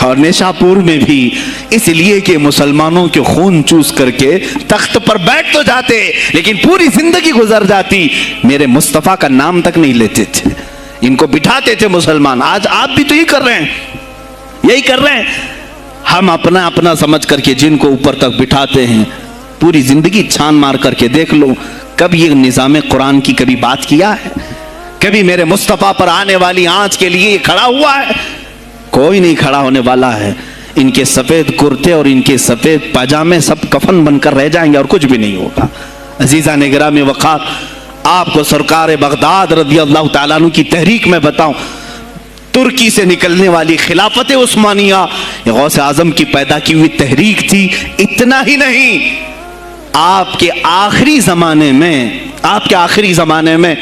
[SPEAKER 1] اور نیشاپور میں بھی اس لیے کہ مسلمانوں کے خون چوس کر کے تخت پر بیٹھ تو جاتے لیکن پوری زندگی گزر جاتی، میرے مصطفیٰ کا نام تک نہیں لیتے تھے، ان کو بٹھاتے تھے مسلمان۔ آج آپ بھی تو یہی کر رہے ہیں، یہی کر رہے ہیں۔ ہم اپنا اپنا سمجھ کر کے جن کو اوپر تک بٹھاتے ہیں، پوری زندگی چھان مار کر کے دیکھ لو، کبھی یہ نظام قرآن کی کبھی بات کیا ہے؟ کبھی میرے مصطفیٰ پر آنے والی آنچ کے لیے یہ کھڑا ہوا ہے؟ کوئی نہیں کھڑا ہونے والا ہے۔ ان کے سفید کرتے اور ان کے سفید پاجامے سب کفن بن کر رہ جائیں گے اور کچھ بھی نہیں ہوگا۔ عزیزان گرامی وقار، آپ کو سرکار بغداد رضی اللہ تعالیٰ عنہ کی تحریک میں بتاؤں، ترکی سے نکلنے والی خلافت عثمانیہ یہ غوث اعظم کی پیدا کی ہوئی تحریک تھی۔ اتنا ہی نہیں، آپ کے آخری زمانے میں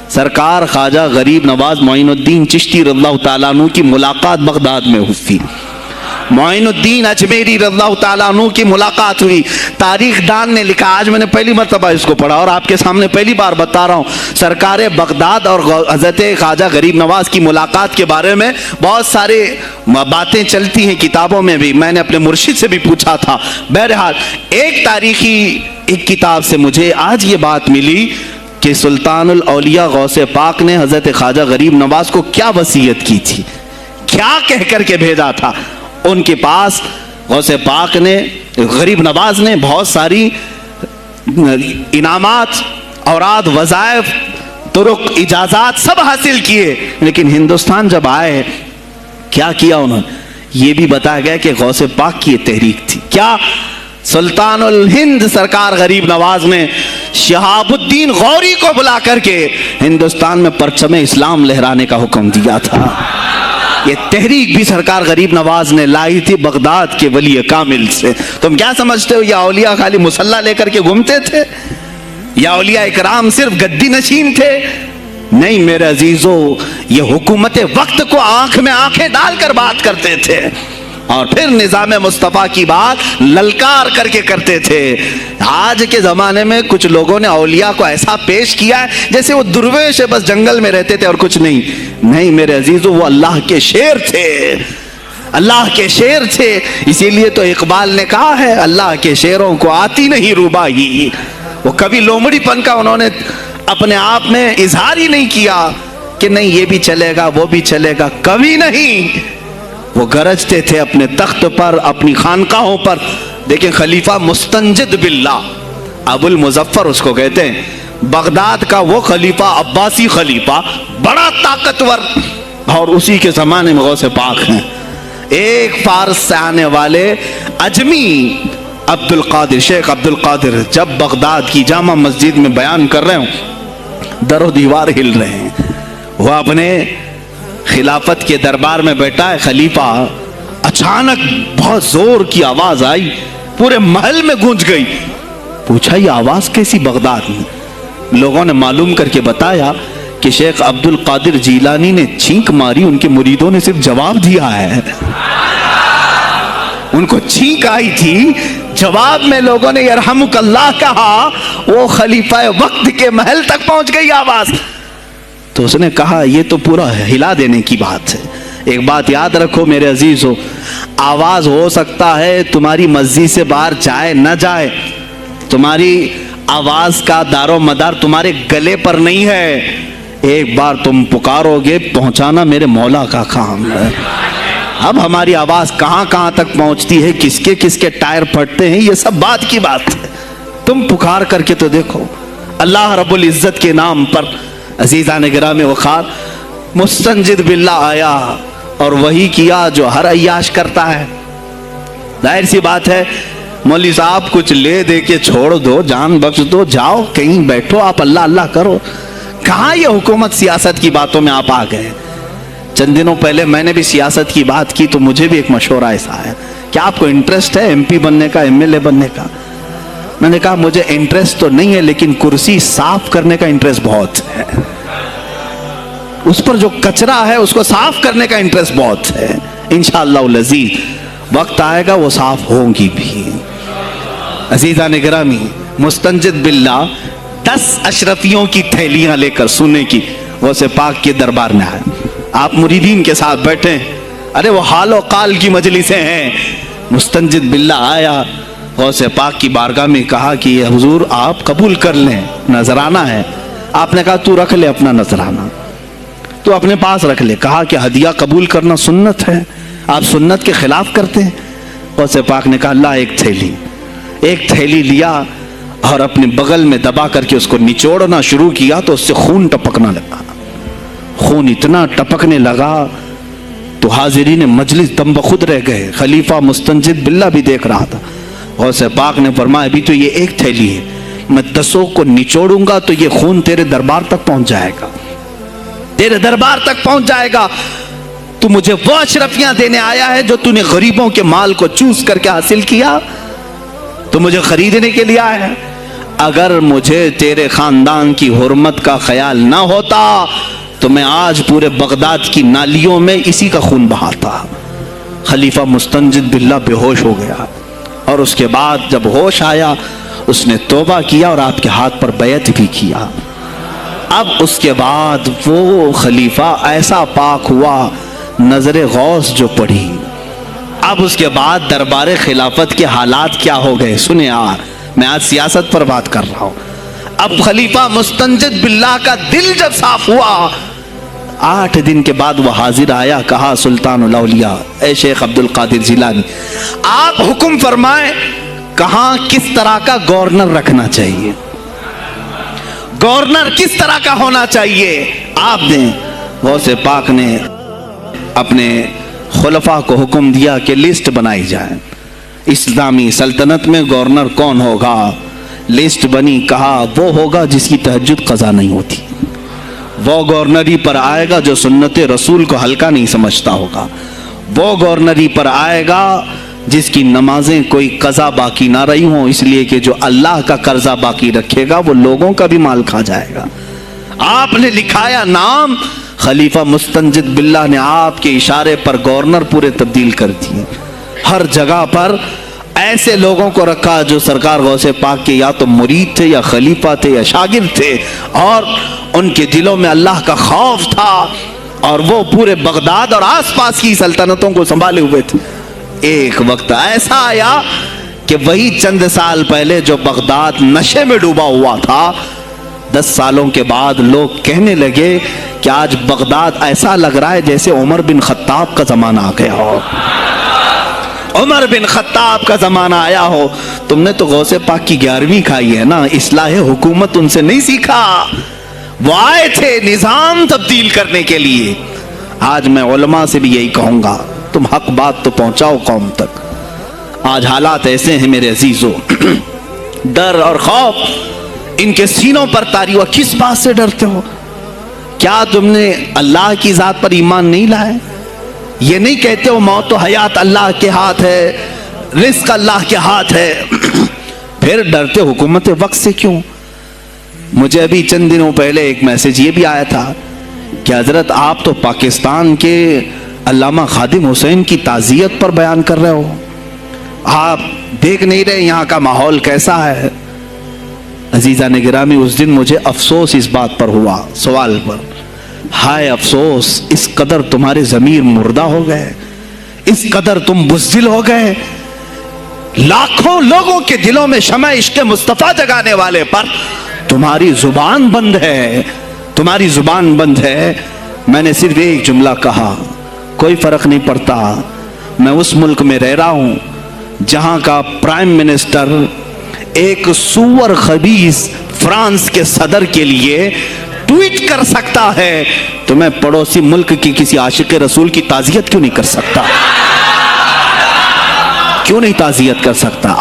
[SPEAKER 1] سرکار خواجہ غریب نواز معین الدین چشتی رضی اللہ تعالیٰ عنہ کی ملاقات بغداد میں ہوئی، معین الدین اجمیری رضی اللہ تعالیٰ عنہ کی ملاقات ہوئی۔ تاریخ دان نے لکھا، آج میں نے پہلی مرتبہ اس کو پڑھا اور آپ کے سامنے پہلی بار بتا رہا ہوں، سرکار بغداد اور حضرت خواجہ غریب نواز کی ملاقات کے بارے میں بہت سارے باتیں چلتی ہیں کتابوں میں بھی، میں نے اپنے مرشد سے بھی پوچھا تھا۔ بہرحال ایک کتاب سے مجھے آج یہ بات ملی کہ سلطان الاولیاء غوث پاک نے حضرت خواجہ غریب نواز کو کیا وصیت کی تھی، کیا کہہ کر کے بھیجا تھا۔ ان کے پاس غوث پاک نے، غریب نواز نے بہت ساری انعامات، اوراد، وظائف، طرق، اجازات سب حاصل کیے، لیکن ہندوستان جب آئے کیا کیا انہوں نے؟ یہ بھی بتایا گیا کہ غوث پاک کی یہ تحریک تھی۔ کیا؟ سلطان الہند سرکار غریب نواز نے شہاب الدین غوری کو بلا کر کے ہندوستان میں پرچم اسلام لہرانے کا حکم دیا تھا۔ یہ تحریک بھی سرکار غریب نواز نے لائی تھی بغداد کے ولی کامل سے۔ تم کیا سمجھتے ہو یہ اولیاء خالی مسلح لے کر کے گھومتے تھے؟ یا اولیاء اکرام صرف گدی نشین تھے؟ نہیں میرے عزیزو، یہ حکومت وقت کو آنکھ میں آنکھیں ڈال کر بات کرتے تھے اور پھر نظام مصطفیٰ کی بات للکار کر کے کرتے تھے۔ آج کے زمانے میں کچھ لوگوں نے اولیاء کو ایسا پیش کیا ہے جیسے وہ درویش بس جنگل میں رہتے تھے اور کچھ نہیں۔ نہیں میرے عزیزو، وہ اللہ کے شیر تھے، اللہ کے شیر تھے۔ اسی لیے تو اقبال نے کہا ہے، اللہ کے شیروں کو آتی نہیں روباہی۔ وہ کبھی لومڑی پن کا انہوں نے اپنے آپ میں اظہار ہی نہیں کیا کہ نہیں یہ بھی چلے گا وہ بھی چلے گا، کبھی نہیں۔ وہ گرجتے تھے اپنے تخت پر، اپنی خانقاہوں پر۔ دیکھیں خلیفہ مستنجد باللہ، ابو المظفر اس کو کہتے ہیں، بغداد کا وہ خلیفہ، عباسی خلیفہ، بڑا طاقتور، اور اسی کے زمانے میں غوث پاک ہیں۔ ایک فارس سے آنے والے اجمی عبد القادر، شیخ عبد القادر، جب بغداد کی جامع مسجد میں بیان کر رہے ہوں، در و دیوار ہل رہے ہیں۔ وہ اپنے خلافت کے دربار میں بیٹھا ہے خلیفہ، اچانک بہت زور کی آواز آئی، پورے محل میں گونج گئی۔ پوچھا یہ آواز کیسی بغداد میں؟ لوگوں نے معلوم کر کے بتایا کہ شیخ عبد القادر جیلانی نے چھینک ماری، ان کے مریدوں نے صرف جواب دیا ہے۔ ان کو چھینک آئی تھی، جواب میں لوگوں نے یرحمک اللہ کہا، وہ خلیفہ وقت کے محل تک پہنچ گئی آواز۔ تو اس نے کہا یہ تو پورا ہلا دینے کی بات ہے۔ ایک بات یاد رکھو میرے عزیزو، آواز ہو سکتا ہے تمہاری مسجد سے باہر جائے نہ جائے، تمہاری آواز کا دار و مدار تمہارے گلے پر نہیں ہے۔ ایک بار تم پکارو گے، پہنچانا میرے مولا کا کام ہے۔ اب ہماری آواز کہاں کہاں تک پہنچتی ہے، کس کے ٹائر پھٹتے ہیں، یہ سب بات کی بات ہے۔ تم پکار کر کے تو دیکھو، اللہ رب العزت کے نام پر عزیزان گرامی وقار مستنجد باللہ آیا اور وہی کیا جو ہر عیاش کرتا ہے۔ ظاہر سی بات ہے، مولوی صاحب کچھ لے دے کے چھوڑ دو، جان بخش دو، جاؤ کہیں بیٹھو، آپ اللہ اللہ کرو۔ کہاں یہ حکومت سیاست کی باتوں میں آپ آ گئے؟ چند دنوں پہلے میں نے بھی سیاست کی بات کی تو مجھے بھی ایک مشورہ ایسا ہے، کیا آپ کو انٹرسٹ ہے ایم پی بننے کا، ایم ایل اے بننے کا؟ میں نے کہا مجھے انٹرسٹ تو نہیں ہے، لیکن کرسی صاف کرنے کا انٹرسٹ بہت ہے، اس پر جو کچرا ہے اس کو صاف کرنے کا انٹرسٹ بہت ہے۔ انشاءاللہ العزیز وقت آئے گا وہ صاف ہوں گی بھی۔ عزیزان گرامی، مستنجد باللہ 10 اشرفیوں کی تھیلیاں لے کر سونے کی غوث پاک کے دربار میں آئے۔ آپ مریدین کے ساتھ بیٹھے، ارے وہ حال و قال کی مجلسیں ہیں. مستنجد باللہ آیا, غوث پاک کی بارگاہ میں کہا کہ حضور آپ قبول کر لیں, نذرانہ ہے. آپ نے کہا تو رکھ لے اپنا نذرانہ, تو اپنے پاس رکھ لے. کہا کہ ہدیہ قبول کرنا سنت ہے, آپ سنت کے خلاف کرتے ہیں. غوث پاک نے کہا اللہ ایک تھیلی لیا اور اپنے بغل میں دبا کر کے اس کو نچوڑنا شروع کیا تو اس سے خون ٹپکنا لگا. خون اتنا ٹپکنے لگا تو حاضرین مجلس دم بخود رہ گئے. خلیفہ مستنجد باللہ بھی دیکھ رہا تھا. غوث پاک نے فرمایا ابھی تو یہ ایک تھیلی ہے, میں 10 کو نچوڑوں گا تو یہ خون تیرے دربار تک پہنچ جائے گا, تیرے دربار تک پہنچ جائے گا. تو مجھے وہ اشرفیاں دینے آیا ہے جو تو نے غریبوں کے مال کو چوس کر کے حاصل کیا, تو مجھے خریدنے کے لیے آیا ہے. اگر مجھے تیرے خاندان کی حرمت کا خیال نہ ہوتا تو میں آج پورے بغداد کی نالیوں میں اسی کا خون بہاتا. خلیفہ مستنجد باللہ بے ہوش ہو گیا, اور اس کے بعد جب ہوش آیا اس نے توبہ کیا اور آپ کے ہاتھ پر بیعت بھی کیا. اب اس کے بعد وہ خلیفہ ایسا پاک ہوا, نظر غوث جو پڑی. اب اس کے بعد دربار خلافت کے حالات کیا ہو گئے سنیں یار, میں آج سیاست پر بات کر رہا ہوں. اب خلیفہ مستنجد باللہ کا دل جب صاف ہوا, 8 دن کے بعد وہ حاضر آیا. کہا سلطان الاولیاء اے شیخ عبد القادر جیلانی, آپ حکم فرمائیں کہاں کس طرح کا گورنر رکھنا چاہیے, گورنر کس طرح کا ہونا چاہیے آپ دیں. غوث پاک نے اپنے خلفاء کو حکم دیا کہ لسٹ بنائی جائے, اسلامی سلطنت میں گورنر کون ہوگا. لسٹ بنی. کہا وہ ہوگا جس کی تہجد قضا نہیں ہوتی, وہ گورنری پر آئے گا جو سنت رسول کو ہلکا نہیں سمجھتا ہوگا, وہ گورنری پر آئے گا جس کی نمازیں کوئی قضا باقی نہ رہی ہوں, اس لیے کہ جو اللہ کا قرضہ باقی رکھے گا وہ لوگوں کا بھی مال کھا جائے گا. آپ نے لکھایا نام, خلیفہ مستنجد باللہ نے آپ کے اشارے پر گورنر پورے تبدیل کر دیے. ہر جگہ پر ایسے لوگوں کو رکھا جو سرکار غوث پاک کے یا تو مرید تھے یا خلیفہ تھے یا شاگرد تھے, اور ان کے دلوں میں اللہ کا خوف تھا, اور وہ پورے بغداد اور آس پاس کی سلطنتوں کو سنبھالے ہوئے تھے. ایک وقت ایسا آیا کہ وہی چند سال پہلے جو بغداد نشے میں ڈوبا ہوا تھا, 10 سالوں کے بعد لوگ کہنے لگے کہ آج بغداد ایسا لگ رہا ہے جیسے عمر بن خطاب کا زمانہ آ گیا ہو, عمر بن خطاب کا زمانہ آیا ہو. تم نے تو غوث پاک کی 11ویں کھائی ہے نا, اصلاح حکومت ان سے نہیں سیکھا, وہ آئے تھے نظام تبدیل کرنے کے لیے. آج میں علماء سے بھی یہی کہوں گا, تم حق بات تو پہنچاؤ قوم تک. آج حالات ایسے ہیں میرے عزیزوں, ڈر اور خوف ان کے سینوں پر طاری ہوا. کس بات سے ڈرتے ہو؟ کیا تم نے اللہ کی ذات پر ایمان نہیں لائے؟ یہ نہیں کہتے ہو موت و حیات اللہ کے ہاتھ ہے, رزق اللہ کے ہاتھ ہے, پھر ڈرتے حکومت وقت سے کیوں؟ مجھے ابھی چند دنوں پہلے ایک میسج یہ بھی آیا تھا کہ حضرت آپ تو پاکستان کے علامہ خادم حسین کی تعزیت پر بیان کر رہے ہو, آپ دیکھ نہیں رہے یہاں کا ماحول کیسا ہے. عزیزان گرامی, اس دن مجھے افسوس اس بات پر ہوا, سوال پر, ہائے افسوس, اس قدر تمہارے ضمیر مردہ ہو گئے, اس قدر تم بزدل ہو گئے. لاکھوں لوگوں کے دلوں میں شمع عشق مصطفیٰ جگانے والے پر تمہاری زبان بند ہے, تمہاری زبان بند ہے. میں نے صرف ایک جملہ کہا, کوئی فرق نہیں پڑتا, میں اس ملک میں رہ رہا ہوں جہاں کا پرائم منسٹر ایک سور خبیث فرانس کے صدر کے لیے ٹویٹ کر سکتا ہے, تو میں پڑوسی ملک کی کسی عاشق رسول کی تعزیت کیوں نہیں کر سکتا؟ کیوں نہیں تعزیت کر سکتا؟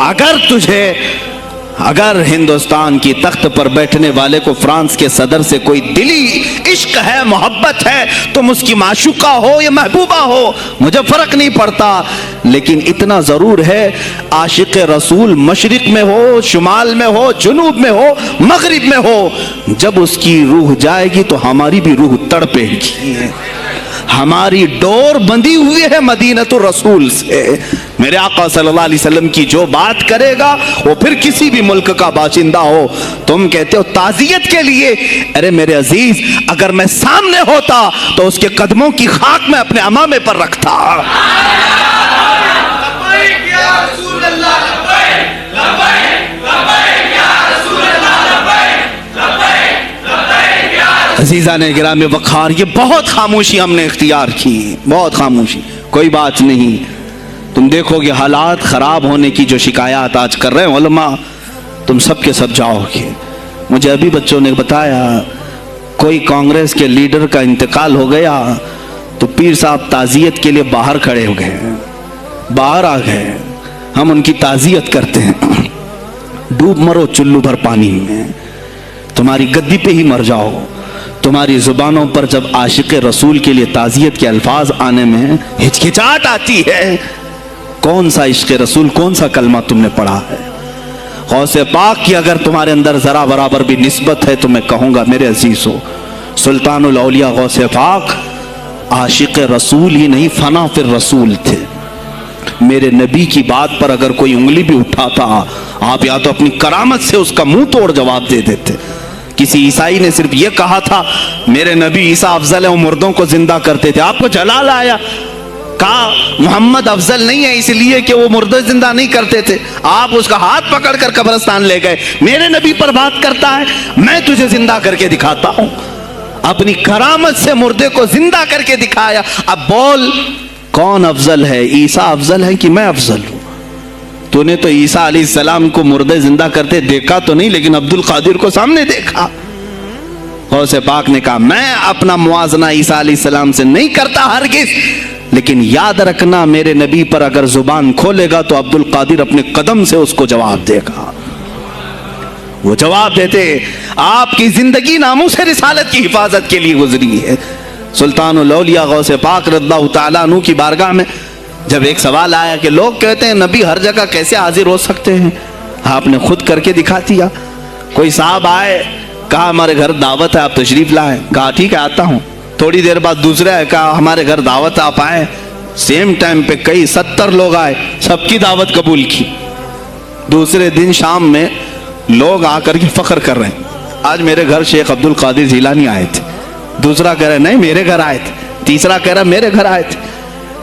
[SPEAKER 1] اگر ہندوستان کی تخت پر بیٹھنے والے کو فرانس کے صدر سے کوئی دلی عشق ہے, محبت ہے, تم اس کی معشوقہ ہو یا محبوبہ ہو, مجھے فرق نہیں پڑتا, لیکن اتنا ضرور ہے عاشق رسول مشرق میں ہو, شمال میں ہو, جنوب میں ہو, مغرب میں ہو, جب اس کی روح جائے گی تو ہماری بھی روح تڑپے گی, ہماری ڈور بندھی ہوئی ہے مدینۃ الرسول سے. میرے آقا صلی اللہ علیہ وسلم کی جو بات کرے گا وہ پھر کسی بھی ملک کا باشندہ ہو. تم کہتے ہو تعزیت کے لیے, ارے میرے عزیز اگر میں سامنے ہوتا تو اس کے قدموں کی خاک میں اپنے امامے پر رکھتا. عزیزان گرامی وقار, یہ بہت خاموشی ہم نے اختیار کی, بہت خاموشی. کوئی بات نہیں, تم دیکھو گے حالات خراب ہونے کی جو شکایات آج کر رہے ہیں علماء, تم سب کے سب جاؤ گے. مجھے ابھی بچوں نے بتایا کوئی کانگریس کے لیڈر کا انتقال ہو گیا تو پیر صاحب تعزیت کے لیے باہر کھڑے ہو گئے, باہر آ گئے. ہم ان کی تعزیت کرتے ہیں. ڈوب مرو چلو بھر پانی میں, تمہاری گدی پہ ہی مر جاؤ. تمہاری زبانوں پر جب عاشق رسول کے لیے تعزیت کے الفاظ آنے میں ہچکچاہٹ آتی ہے, کون سا عشق رسول, کون سا کلمہ تم نے پڑھا ہے؟ غوث پاک کی اگر تمہارے اندر ذرا برابر بھی نسبت ہے تو میں کہوں گا میرے عزیزو, سلطان الاولیاء غوث پاک عاشق رسول ہی نہیں فنا فی الرسول تھے. میرے نبی کی بات پر اگر کوئی انگلی بھی اٹھاتا, آپ یا تو اپنی کرامت سے اس کا منہ توڑ جواب دے دیتے. کسی عیسائی نے صرف یہ کہا تھا میرے نبی عیسیٰ افضل ہے, وہ مردوں کو زندہ کرتے تھے. آپ کو جلال آیا, کہا محمد افضل نہیں ہے اس لیے کہ وہ مردے زندہ نہیں کرتے تھے. آپ اس کا ہاتھ پکڑ کر قبرستان لے گئے. میرے نبی پر بات کرتا ہے, میں تجھے زندہ کر کے دکھاتا ہوں. اپنی کرامت سے مردے کو زندہ کر کے دکھایا. اب بول کون افضل ہے, عیسیٰ افضل ہے کہ میں افضل ہوں؟ تو نے تو عیسیٰ علیہ السلام کو مردے زندہ کرتے دیکھا تو نہیں, لیکن عبد القادر کو سامنے دیکھا. غوث پاک نے کہا میں اپنا موازنہ عیسیٰ علیہ السلام سے نہیں کرتا ہرگز, لیکن یاد رکھنا میرے نبی پر اگر زبان کھولے گا تو عبد القادر اپنے قدم سے اس کو جواب دے گا. وہ جواب دیتے. آپ کی زندگی ناموس رسالت کی حفاظت کے لیے گزری ہے. سلطان الاولیاء غوث پاک رضی اللہ تعالیٰ عنہ کی بارگاہ میں جب ایک سوال آیا کہ لوگ کہتے ہیں نبی ہر جگہ کیسے حاضر ہو سکتے ہیں, آپ نے خود کر کے دکھا دیا. کوئی صاحب آئے, کہا ہمارے گھر دعوت ہے آپ تشریف لائیں, کہا ٹھیک ہے آتا ہوں. تھوڑی دیر بعد دوسرے آئے, کہا ہمارے گھر دعوت ہے آپ آئیں. سیم ٹائم پہ کئی 70 لوگ آئے, سب کی دعوت قبول کی. دوسرے دن شام میں لوگ آ کر کے فخر کر رہے ہیں آج میرے گھر شیخ عبد القادر جیلانی آئے تھے. دوسرا کہہ رہا نہیں میرے گھر آئے تھے. تیسرا کہہ رہا میرے گھر آئے تھے.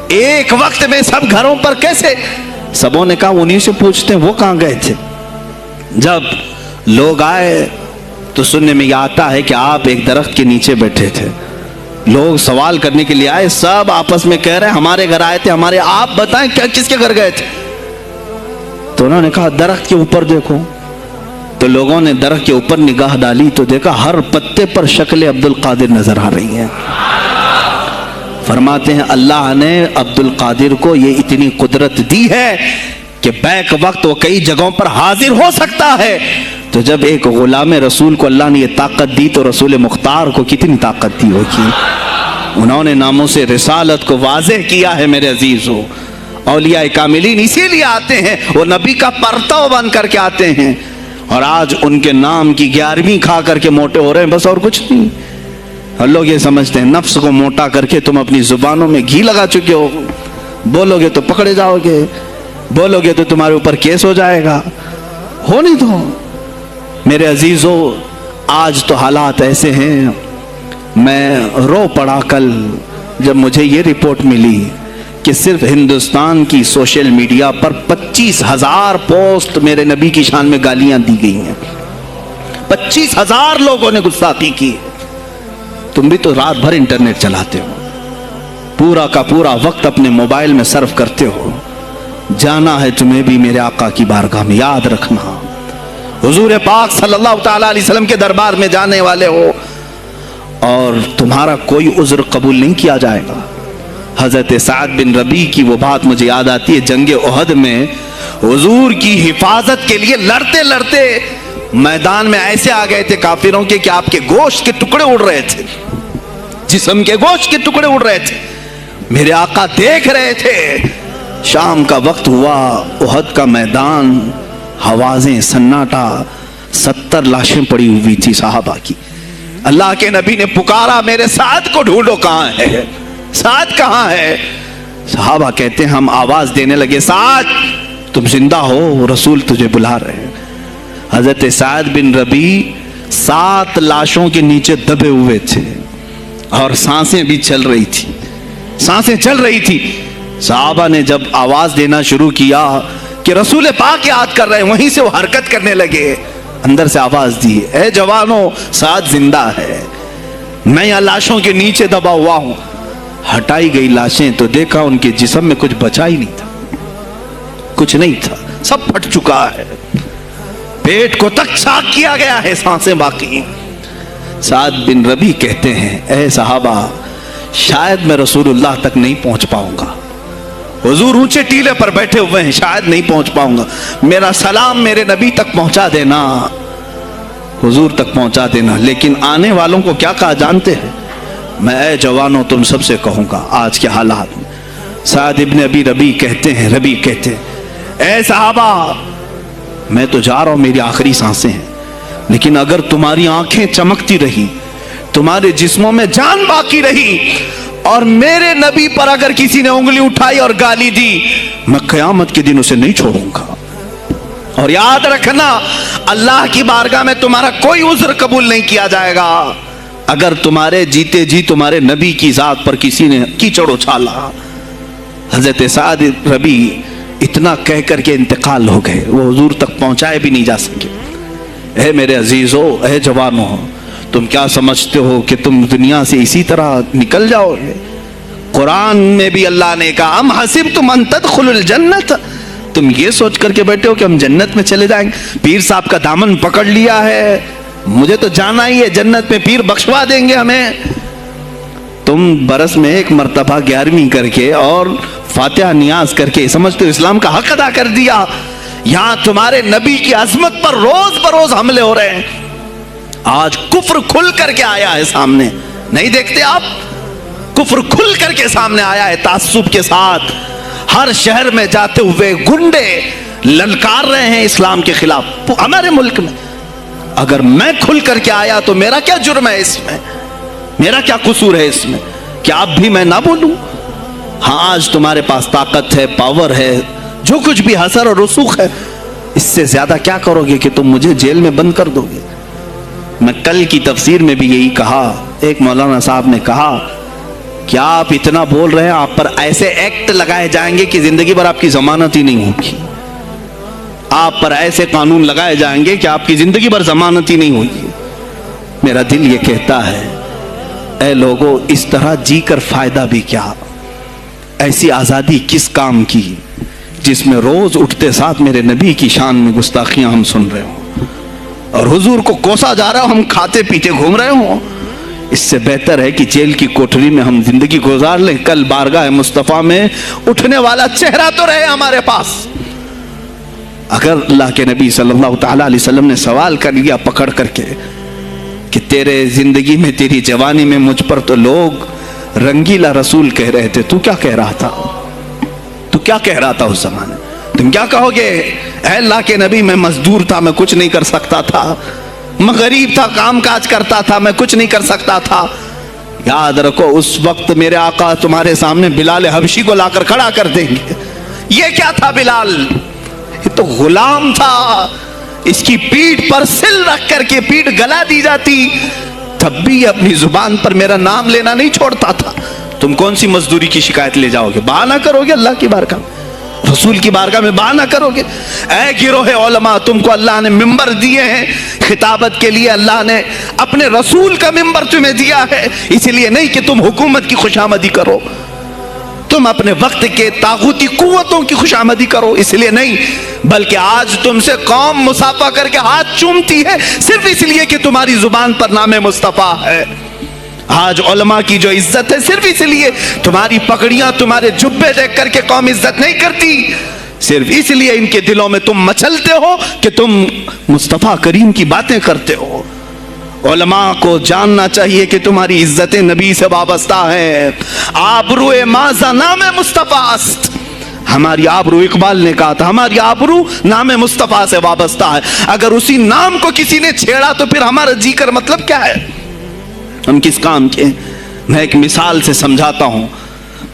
[SPEAKER 1] ایک وقت میں سب گھروں پر کیسے؟ سبوں نے کہا انہیں سے پوچھتے ہیں وہ کہاں گئے تھے. جب لوگ آئے تو سننے میں یہ آتا ہے کہ آپ ایک درخت کے نیچے بیٹھے تھے. لوگ سوال کرنے کے لیے آئے, سب آپس میں کہہ رہے ہیں ہمارے گھر آئے تھے, ہمارے. آپ بتائیں کیا کس کے گھر گئے تھے؟ تو انہوں نے کہا درخت کے اوپر دیکھو. تو لوگوں نے درخت کے اوپر نگاہ ڈالی تو دیکھا ہر پتے پر شکل عبد القادر نظر آ رہی ہے. فرماتے ہیں اللہ نے عبد القادر کو یہ اتنی قدرت دی ہے کہ بیک وقت وہ کئی جگہوں پر حاضر ہو سکتا ہے. تو جب ایک غلام رسول کو اللہ نے یہ طاقت دی تو رسول مختار کو کتنی طاقت دی ہوگی. انہوں نے ناموں سے رسالت کو واضح کیا ہے. میرے عزیزو, اولیاء کاملین اسی لیے آتے ہیں, وہ نبی کا پرتو بن کر کے آتے ہیں, اور آج ان کے نام کی 11ویں کھا کر کے موٹے ہو رہے ہیں, بس اور کچھ نہیں. اور لوگ یہ سمجھتے ہیں نفس کو موٹا کر کے تم اپنی زبانوں میں گھی لگا چکے ہو, بولو گے تو پکڑے جاؤ گے, بولو گے تو تمہارے اوپر کیس ہو جائے گا. ہو نہیں تو میرے عزیزو, آج تو حالات ایسے ہیں. میں رو پڑا کل جب مجھے یہ رپورٹ ملی کہ صرف ہندوستان کی سوشل میڈیا پر 25,000 پوسٹ میرے نبی کی شان میں گالیاں دی گئی ہیں. 25,000 لوگوں نے گستاخی کی. تم بھی تو رات بھر انٹرنیٹ چلاتے ہو, پورا کا پورا وقت اپنے موبائل میں صرف کرتے ہو. جانا ہے تمہیں بھی میرے آقا کی بارگاہ میں, یاد رکھنا حضور پاک صلی اللہ تعالی علیہ وسلم کے دربار میں جانے والے ہو اور تمہارا کوئی عذر قبول نہیں کیا جائے گا. حضرت سعد بن ربیع کی وہ بات مجھے یاد آتی ہے. جنگ احد میں حضور کی حفاظت کے لیے لڑتے لڑتے میدان میں ایسے آ گئے تھے کافروں کے کہ آپ کے گوشت کے ٹکڑے اڑ رہے تھے, جسم کے گوشت کے ٹکڑے اڑ رہے تھے. میرے آقا دیکھ رہے تھے. شام کا وقت ہوا, احد کا میدان, حوازیں, سناٹا, 70 لاشیں پڑی ہوئی تھی صحابہ کی. اللہ کے نبی نے پکارا میرے سعد کو ڈھونڈو کہاں ہے. سعد کہاں ہے؟ صحابہ کہتے ہیں ہم آواز دینے لگے سعد تم زندہ ہو، رسول تجھے بلا رہے ہیں۔ حضرت سعد بن ربی 7 لاشوں کے نیچے دبے ہوئے تھے اور سانسیں بھی چل رہی تھی، سانسیں چل رہی تھی۔ صحابہ نے جب آواز دینا شروع کیا کہ رسول پاک یاد کر رہے ہیں، وہیں سے وہ حرکت کرنے لگے، اندر سے آواز دی اے جوانوں سعد زندہ ہے، میں یہاں لاشوں کے نیچے دبا ہوا ہوں۔ ہٹائی گئی لاشیں تو دیکھا ان کے جسم میں کچھ بچا ہی نہیں تھا، کچھ نہیں تھا، سب پھٹ چکا ہے، پیٹ کو تک چاک کیا گیا ہے، سانسیں باقی۔ سعد بن ربی کہتے ہیں اے صحابہ شاید میں رسول اللہ تک نہیں پہنچ پاؤں گا، حضور اونچے ٹیلے پر بیٹھے ہوئے ہیں، شاید نہیں پہنچ پاؤں گا، میرا سلام میرے نبی تک پہنچا دینا، حضور تک پہنچا دینا۔ لیکن آنے والوں کو کیا کہا جانتے ہیں؟ میں اے جوانوں تم سب سے کہوں گا آج کے حالات میں۔ سعد ابن ابی ربی کہتے ہیں اے صحابہ میں تو جا رہا ہوں، میری آخری سانسیں ہیں، لیکن اگر تمہاری آنکھیں چمکتی رہی، تمہارے جسموں میں جان باقی رہی، اور میرے نبی پر اگر کسی نے انگلی اٹھائی اور گالی دی، میں قیامت کے دن اسے نہیں چھوڑوں گا۔ اور یاد رکھنا اللہ کی بارگاہ میں تمہارا کوئی عذر قبول نہیں کیا جائے گا اگر تمہارے جیتے جی تمہارے نبی کی ذات پر کسی نے کیچڑ اچھالا۔ حضرت سعد ربی اتنا کہہ کر کے انتقال ہو گئے، وہ حضور تک پہنچائے بھی نہیں جا سکے۔ اے میرے عزیزو، اے جوانو، تم کیا سمجھتے ہو کہ تم دنیا سے اسی طرح نکل جاؤ گے؟ قرآن میں بھی اللہ نے کہا ام حسبتم ان تدخلوا الجنت، تم یہ سوچ کر کے بیٹھے ہو کہ ہم جنت میں چلے جائیں گے؟ پیر صاحب کا دامن پکڑ لیا ہے، مجھے تو جانا ہی ہے جنت میں، پیر بخشوا دیں گے ہمیں۔ تم برس میں ایک مرتبہ 11ویں کر کے اور فاتحہ نیاز کر کے سمجھتے ہو اسلام کا حق ادا کر دیا؟ یہاں تمہارے نبی کی عظمت پر روز بروز حملے ہو رہے ہیں۔ آج کفر کھل کر کے آیا ہے سامنے، نہیں دیکھتے آپ؟ کفر کھل کر کے سامنے آیا ہے تعصب کے ساتھ، ہر شہر میں جاتے ہوئے گنڈے للکار رہے ہیں اسلام کے خلاف ہمارے ملک میں۔ اگر میں کھل کر کے آیا تو میرا کیا جرم ہے اس میں؟ میرا کیا قصور ہے اس میں؟ کیا اب بھی میں نہ بولوں؟ ہاں آج تمہارے پاس طاقت ہے، پاور ہے، جو کچھ بھی حسر اور رسوخ ہے، اس سے زیادہ کیا کرو گے کہ تم مجھے جیل میں بند کر دو گے؟ میں کل کی تفسیر میں بھی یہی کہا، ایک مولانا صاحب نے کہا کیا آپ اتنا بول رہے ہیں، آپ پر ایسے ایکٹ لگائے جائیں گے کہ زندگی بھر آپ کی ضمانت ہی نہیں ہوگی، آپ پر ایسے قانون لگائے جائیں گے کہ آپ کی زندگی بھر ضمانت ہی نہیں ہوگی۔ میرا دل یہ کہتا ہے اے لوگو، اس طرح جی کر فائدہ بھی کیا؟ ایسی آزادی کس کام کی جس میں روز اٹھتے ساتھ میرے نبی کی شان میں گستاخیاں ہم سن رہے ہوں اور حضور کو کوسا جا رہا ہوں، ہم کھاتے پیتے گھوم رہے ہوں؟ اس سے بہتر ہے کہ جیل کی کوٹری میں ہم زندگی گزار لیں، کل بارگاہ مصطفیٰ میں اٹھنے والا چہرہ تو رہے ہمارے پاس۔ اگر اللہ کے نبی صلی اللہ تعالیٰ علیہ وسلم نے سوال کر لیا پکڑ کر کے کہ تیرے زندگی میں، تیری جوانی میں مجھ پر تو لوگ رنگیلا رسول کہہ رہے تھے، تو کیا کہہ رہا تھا؟ تو کیا کہہ رہا تھا اس زمانے؟ تم کیا کہو گے؟ اے اللہ کے نبی میں مزدور تھا، میں کچھ نہیں کر سکتا تھا، میں غریب تھا، کام کاج کرتا تھا، میں کچھ نہیں کر سکتا تھا۔ یاد رکھو اس وقت میرے آقا تمہارے سامنے بلال حبشی کو لا کر کھڑا کر دیں گے۔ یہ کیا تھا بلال؟ یہ تو غلام تھا، اس کی پیٹھ پر سل رکھ کر کے پیٹھ گلا دی جاتی، تب بھی اپنی زبان پر میرا نام لینا نہیں چھوڑتا تھا۔ تم کون سی مزدوری کی شکایت لے جاؤ گے؟ بہانہ کرو گے اللہ کی بارگاہ میں، رسول کی بارگاہ میں بہانہ کرو گے؟ اے گروہ علماء، تم کو اللہ نے ممبر دیے ہیں خطابت کے لیے، اللہ نے اپنے رسول کا ممبر تمہیں دیا ہے، اس لیے نہیں کہ تم حکومت کی خوشامدی کرو، تم اپنے وقت کے طاغوتی قوتوں کی خوشامدی کرو، اس لیے نہیں، بلکہ آج تم سے قوم مصافحہ کر کے ہاتھ چومتی ہے صرف اس لیے کہ تمہاری زبان پر نام مصطفیٰ ہے۔ آج علماء کی جو عزت ہے صرف اس لیے، تمہاری پگڑیاں، تمہارے جبے دیکھ کر کے قوم عزت نہیں کرتی، صرف اس لیے ان کے دلوں میں تم مچلتے ہو کہ تم مصطفیٰ کریم کی باتیں کرتے ہو۔ علماء کو جاننا چاہیے کہ تمہاری عزت نبی سے وابستہ ہے۔ آبرو ماذا نام مصطفیٰ است، ہماری آبرو، اقبال نے کہا تھا، ہماری آبرو نام مصطفیٰ سے وابستہ ہے۔ اگر اسی نام کو کسی نے چھیڑا تو پھر ہمارا جی کر مطلب کیا ہے؟ ہم کس کام کے؟ میں ایک مثال سے سمجھاتا ہوں۔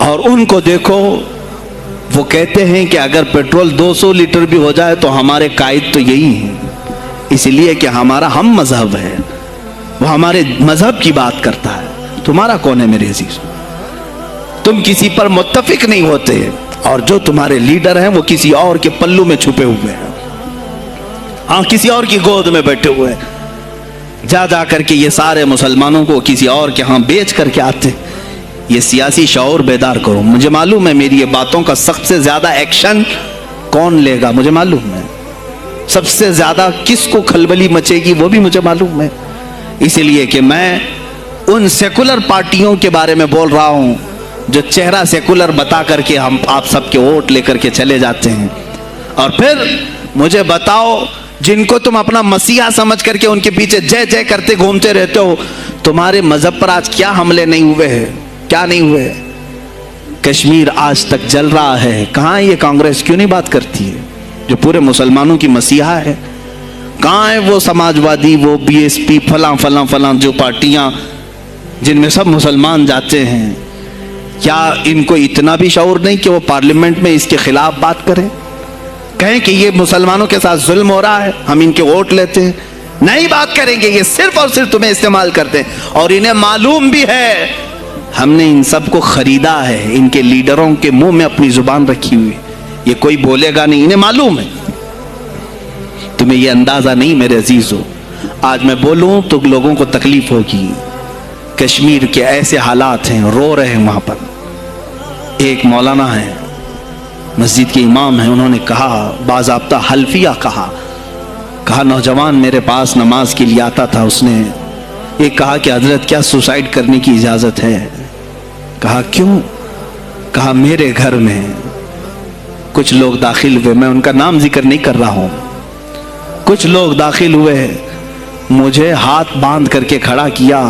[SPEAKER 1] اور ان کو دیکھو، وہ کہتے ہیں کہ اگر پیٹرول 200 لیٹر بھی ہو جائے تو ہمارے قائد تو یہی ہیں، اس لیے کہ ہمارا ہم مذہب ہے، وہ ہمارے مذہب کی بات کرتا ہے۔ تمہارا کون ہے میرے عزیز؟ تم کسی پر متفق نہیں ہوتے، اور جو تمہارے لیڈر ہیں وہ کسی اور کے پلو میں چھپے ہوئے ہیں، ہاں کسی اور کی گود میں بیٹھے ہوئے ہیں، جا کر کے یہ سارے مسلمانوں کو کسی اور کے ہاں بیچ کر کے آتے۔ یہ سیاسی شعور بیدار کرو۔ مجھے معلوم ہے میری یہ باتوں کا سب سے زیادہ ایکشن کون لے گا، مجھے معلوم ہے سب سے زیادہ کس کو کھلبلی مچے گی، وہ بھی مجھے معلوم ہے، اسی لیے کہ میں ان سیکولر پارٹیوں کے بارے میں بول رہا ہوں جو چہرہ سیکولر بتا کر کے ہم آپ سب کے ووٹ لے کر کے چلے جاتے ہیں، اور پھر مجھے بتاؤ جن کو تم اپنا مسیحا سمجھ کر کے ان کے پیچھے جے جے کرتے گھومتے رہتے ہو، تمہارے مذہب پر آج کیا حملے نہیں ہوئے ہیں، کیا نہیں ہوئے؟ کشمیر آج تک جل رہا ہے، کہاں یہ کانگریس کیوں نہیں بات کرتی ہے جو پورے مسلمانوں کی مسیحا ہے؟ کہاں ہے وہ سماجوادی، وہ بی ایس پی، فلاں فلاں فلاں جو پارٹیاں جن میں سب مسلمان جاتے ہیں؟ کیا ان کو اتنا بھی شعور نہیں کہ وہ پارلیمنٹ میں اس کے خلاف بات کریں، کہیں کہ یہ مسلمانوں کے ساتھ ظلم ہو رہا ہے، ہم ان کے ووٹ لیتے ہیں؟ نہیں بات کریں گے، یہ صرف اور صرف تمہیں استعمال کرتے ہیں، اور انہیں معلوم بھی ہے ہم نے ان سب کو خریدا ہے، ان کے لیڈروں کے منہ میں اپنی زبان رکھی ہوئی، یہ کوئی بولے گا نہیں، انہیں معلوم ہے۔ تمہیں یہ اندازہ نہیں میرے عزیزو، آج میں بولوں تو لوگوں کو تکلیف ہوگی۔ کشمیر کے ایسے حالات ہیں، رو رہے ہیں وہاں پر۔ ایک مولانا ہے، مسجد کے امام ہیں، انہوں نے کہا باضابطہ حلفیہ کہا نوجوان میرے پاس نماز کے لیے آتا تھا، اس نے یہ کہا کہ حضرت کیا سوسائیڈ کرنے کی اجازت ہے؟ کہا کیوں؟ کہا میرے گھر میں کچھ لوگ داخل ہوئے، میں ان کا نام ذکر نہیں کر رہا ہوں، کچھ لوگ داخل ہوئے، مجھے ہاتھ باندھ کر کے کھڑا کیا،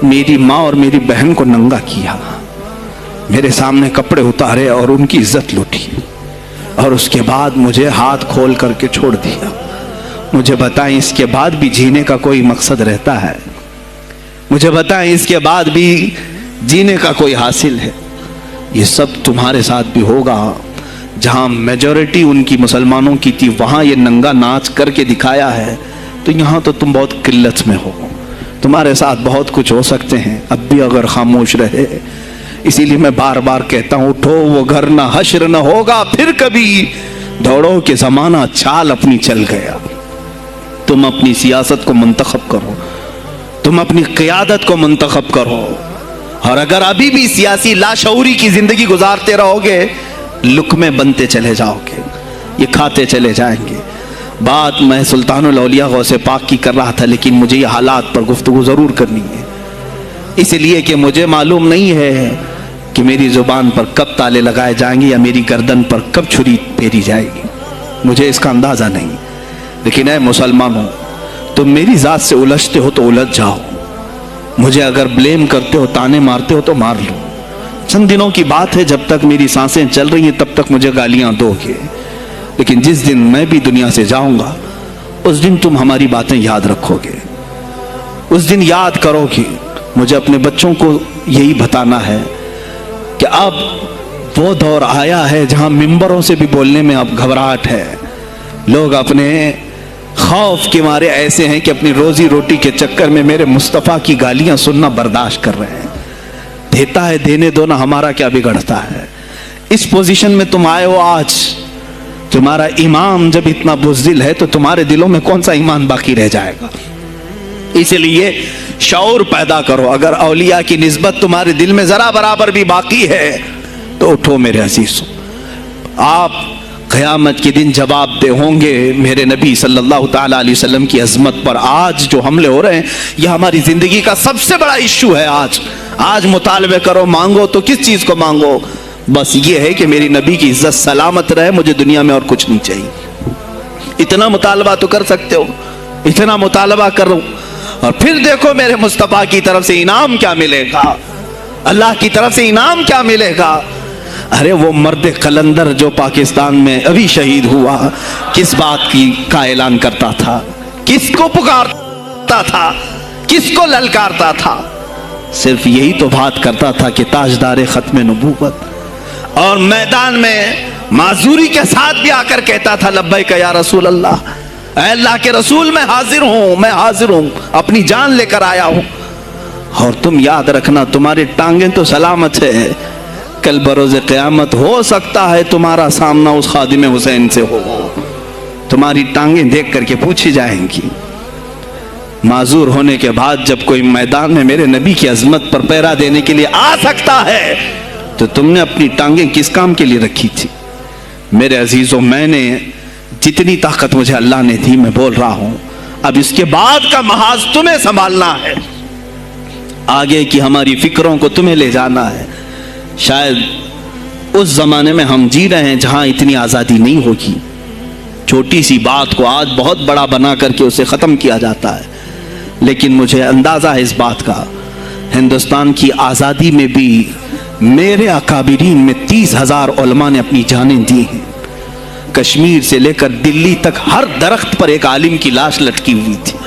[SPEAKER 1] میری ماں اور میری بہن کو ننگا کیا، میرے سامنے کپڑے اتارے اور ان کی عزت لوٹی، اور اس کے بعد مجھے ہاتھ کھول کر کے چھوڑ دیا۔ مجھے بتائیں اس کے بعد بھی جینے کا کوئی مقصد رہتا ہے؟ مجھے بتائیں اس کے بعد بھی جینے کا کوئی حاصل ہے؟ یہ سب تمہارے ساتھ بھی ہوگا۔ جہاں میجورٹی ان کی مسلمانوں کی تھی وہاں یہ ننگا ناچ کر کے دکھایا ہے، تو یہاں تو تم بہت قلت میں ہو، تمہارے ساتھ بہت کچھ ہو سکتے ہیں، اب بھی اگر خاموش رہے۔ اسی لیے میں بار بار کہتا ہوں اٹھو، وہ گھر نہ حشر نہ ہوگا پھر کبھی، دوڑو کہ زمانہ چال اپنی چل گیا۔ تم اپنی سیاست کو منتخب کرو، تم اپنی قیادت کو منتخب کرو، اور اگر ابھی بھی سیاسی لاشعوری کی زندگی گزارتے رہو گے، لقمے بنتے چلے جاؤ گے، یہ کھاتے چلے جائیں گے۔ بات میں سلطان الاولیاء غوث پاک کی کر رہا تھا، لیکن مجھے یہ حالات پر گفتگو ضرور کرنی ہے، اس لیے کہ مجھے معلوم نہیں ہے کہ میری زبان پر کب تالے لگائے جائیں گے یا میری گردن پر کب چھری پھیری جائے گی، مجھے اس کا اندازہ نہیں۔ لیکن اے مسلمانوں، تم میری ذات سے الجھتے ہو تو الجھ جاؤ، مجھے اگر بلیم کرتے ہو، تانے مارتے ہو تو مار لو، چند دنوں کی بات ہے، جب تک میری سانسیں چل رہی ہیں تب تک مجھے گالیاں دو گے، لیکن جس دن میں بھی دنیا سے جاؤں گا اس دن تم ہماری باتیں یاد رکھو گے، اس دن یاد کرو گے۔ مجھے اپنے بچوں کو یہی بتانا ہے کہ اب وہ دور آیا ہے جہاں ممبروں سے بھی بولنے میں اب گھبراہٹ ہے، لوگ اپنے خوف کے مارے ایسے ہیں کہ اپنی روزی روٹی کے چکر میں میرے مصطفیٰ کی گالیاں سننا برداشت کر رہے ہیں۔ دیتا ہے دینے دو نا، ہمارا کیا بگڑتا ہے؟ اس پوزیشن میں تم آئے ہو آج، تمہارا امام جب اتنا بزدل ہے تو تمہارے دلوں میں کون سا ایمان باقی رہ جائے گا؟ اس لیے شعور پیدا کرو۔ اگر اولیاء کی نسبت تمہارے دل میں ذرا برابر بھی باقی ہے تو اٹھو میرے عزیزو، آپ قیامت کے دن جواب دہ ہوں گے میرے نبی صلی اللہ تعالیٰ علیہ وسلم کی عظمت پر۔ آج جو حملے ہو رہے ہیں یہ ہماری زندگی کا سب سے بڑا ایشو ہے۔ آج مطالبے کرو، مانگو تو کس چیز کو مانگو؟ بس یہ ہے کہ میری نبی کی عزت سلامت رہے، مجھے دنیا میں اور کچھ نہیں چاہیے۔ اتنا مطالبہ تو کر سکتے ہو، اتنا مطالبہ کرو، اور پھر دیکھو میرے مصطفیٰ کی طرف سے انعام کیا ملے گا، اللہ کی طرف سے انعام کیا ملے گا۔ ارے وہ مرد قلندر جو پاکستان میں ابھی شہید ہوا، کس بات کا اعلان کرتا تھا، کس کو پکارتا تھا، کس کو للکارتا تھا؟ صرف یہی تو بات کرتا تھا کہ تاجدار ختم نبوت، اور میدان میں معذوری کے ساتھ بھی آ کر کہتا تھا لبیک یا رسول اللہ، اے اللہ کے رسول میں حاضر ہوں، میں حاضر ہوں، اپنی جان لے کر آیا ہوں۔ اور تم یاد رکھنا تمہاری ٹانگیں تو سلامت ہے، کل بروز قیامت ہو سکتا ہے تمہارا سامنا اس خادم حسین سے ہو، تمہاری ٹانگیں دیکھ کر کے پوچھی جائیں گی۔ معذور ہونے کے بعد جب کوئی میدان میں میرے نبی کی عظمت پر پہرا دینے کے لیے آ سکتا ہے تو تم نے اپنی ٹانگیں کس کام کے لیے رکھی تھی؟ میرے عزیزوں، میں نے جتنی طاقت مجھے اللہ نے دی میں بول رہا ہوں، اب اس کے بعد کا محاذ تمہیں سنبھالنا ہے، آگے کی ہماری فکروں کو تمہیں لے جانا ہے۔ شاید اس زمانے میں ہم جی رہے ہیں جہاں اتنی آزادی نہیں ہوگی، چھوٹی سی بات کو آج بہت بڑا بنا کر کے اسے ختم کیا جاتا ہے، لیکن مجھے اندازہ ہے اس بات کا، ہندوستان کی آزادی میں بھی میرے اکابرین میں 30,000 علماء نے اپنی جانیں دی ہیں۔ کشمیر سے لے کر دلی تک ہر درخت پر ایک عالم کی لاش لٹکی ہوئی تھی،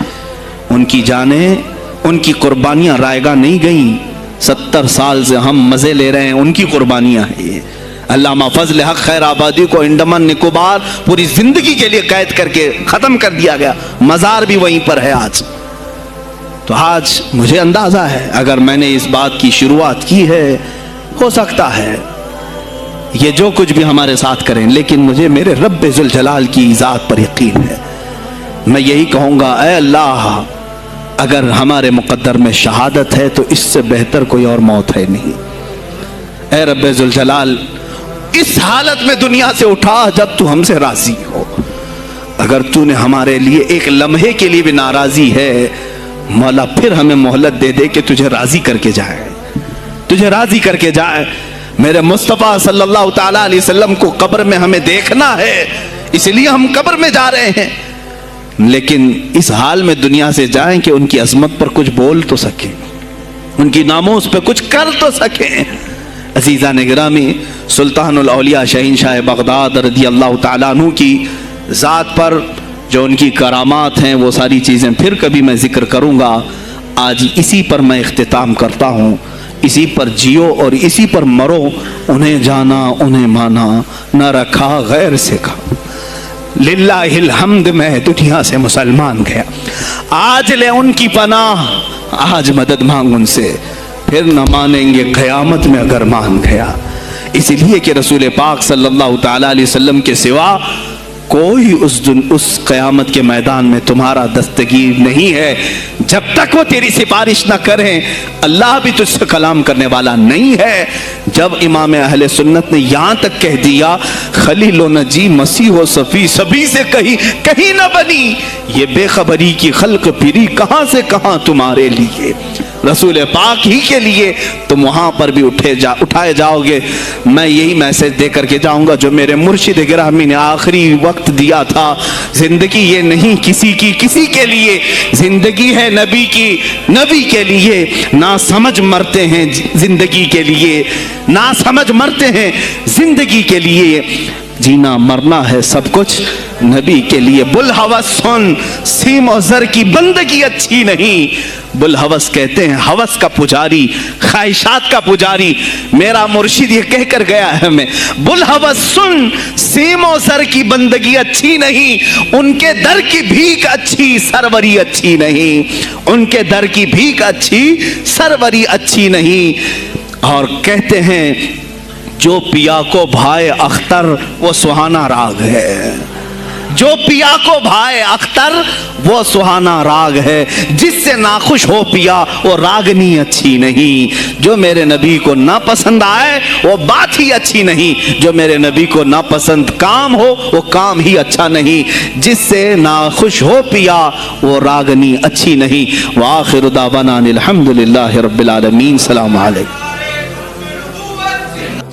[SPEAKER 1] ان کی جانیں، ان کی قربانیاں رائے گاہ نہیں گئیں۔ 70 سال سے ہم مزے لے رہے ہیں، ان کی قربانیاں ہیں یہ۔ علامہ فضل حق خیر آبادی کو انڈمان نکوبار پوری زندگی کے لیے قید کر کے ختم کر دیا گیا، مزار بھی وہیں پر ہے آج۔ تو آج مجھے اندازہ ہے اگر میں نے اس بات کی شروعات کی ہے، ہو سکتا ہے یہ جو کچھ بھی ہمارے ساتھ کریں، لیکن مجھے میرے رب ذوالجلال کی ذات پر یقین ہے۔ میں یہی کہوں گا، اے اللہ، اگر ہمارے مقدر میں شہادت ہے تو اس سے بہتر کوئی اور موت ہے نہیں۔ اے رب ذوالجلال، اس حالت میں دنیا سے اٹھا جب تو ہم سے راضی ہو۔ اگر تو نے ہمارے لیے ایک لمحے کے لیے بھی ناراضی ہے، مولا پھر ہمیں مہلت دے دے کہ تجھے راضی کر کے جائے، تجھے راضی کر کے جائے۔ میرے مصطفیٰ صلی اللہ تعالیٰ علیہ وسلم کو قبر میں ہمیں دیکھنا ہے، اس لیے ہم قبر میں جا رہے ہیں، لیکن اس حال میں دنیا سے جائیں کہ ان کی عظمت پر کچھ بول تو سکیں، ان کی ناموس پہ کچھ کر تو سکیں۔ عزیزان گرامی، سلطان الاولیاء شہنشاہ بغداد رضی اللہ تعالیٰ عنہ کی ذات پر جو ان کی کرامات ہیں، وہ ساری چیزیں پھر کبھی میں ذکر کروں گا۔ آج اسی پر میں اختتام کرتا ہوں، اسی پر جیو اور اسی پر مرو، انہیں جانا انہیں مانا، نہ رکھا غیر سے کھا، للہ الحمد میں دنیا سے مسلمان گیا۔ آج لے ان کی پناہ، آج مدد مانگ ان سے، پھر نہ مانیں گے قیامت میں اگر مان گیا۔ اس لیے کہ رسول پاک صلی اللہ تعالیٰ علیہ وسلم کے سوا کوئی اس قیامت کے میدان میں تمہارا دستگیر نہیں ہے۔ جب تک وہ تیری سفارش نہ کریں، اللہ بھی تجھ سے کلام کرنے والا نہیں ہے۔ جب امام اہل سنت نے یہاں تک کہہ دیا خلیل و نجی مسیح و صفی سبھی سے کہیں نہ بنی، یہ بے خبری کی خلق پھری کہاں سے کہاں تمہارے لیے، رسول پاک ہی کے لیے تم وہاں پر بھی اٹھائے جاؤ گے۔ میں یہی میسج دے کر کے جاؤں گا جو میرے مرشد گرامی نے آخری وقت دیا تھا، زندگی یہ نہیں کسی کی کسی کے لیے، زندگی ہے نبی کی نبی کے لیے، نہ سمجھ مرتے ہیں زندگی کے لیے، نہ سمجھ مرتے ہیں زندگی کے لیے، جینا مرنا ہے سب کچھ نبی کے لیے۔ بلحوث سن، سیم و زر کی بندگی اچھی نہیں۔ بلحوث کہتے ہیں ہوس کا پجاری، خواہشات کا پجاری۔ میرا مرشد یہ کہہ کر گیا ہے ہمیں، بلحوث سن، سیم و زر کی بندگی اچھی نہیں، ان کے در کی بھیک اچھی، سروری اچھی نہیں، ان کے در کی بھیک اچھی، سروری اچھی نہیں۔ اور کہتے ہیں جو پیا کو بھائے اختر وہ سہانا راگ ہے، جو پیا کو بھائے اختر وہ سہانا راگ ہے، جس سے ناخوش ہو پیا وہ راگنی اچھی نہیں۔ جو میرے نبی کو نہ پسند آئے وہ بات ہی اچھی نہیں، جو میرے نبی کو نہ پسند کام ہو وہ کام ہی اچھا نہیں، جس سے ناخوش ہو پیا وہ راگنی اچھی نہیں۔ وآخر دعوانا الحمدللہ رب العالمین۔ السلام علیکم۔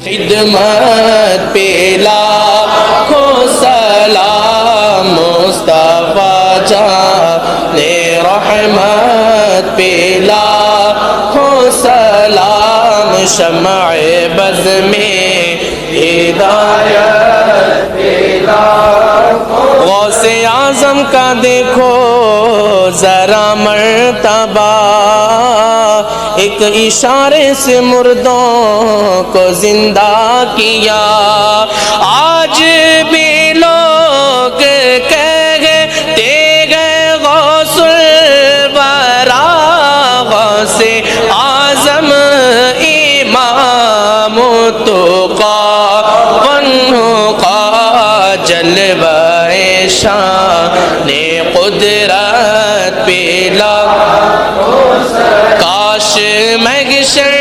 [SPEAKER 2] خدمت پہ لاکھوں سلام، مصطفیٰ جان رحمت پہ لاکھوں سلام، شمع بز میں ہدایت پہ لاکھوں۔ غوث اعظم کا دیکھو ذرا مرتبہ، ایک اشارے سے مردوں کو زندہ کیا. آج بھی لوگ کہتے ہیں غوث الورا غوث اعظم امام التقیٰ والنقیٰ جلوہ شان قدرت پیلا. کاش محشر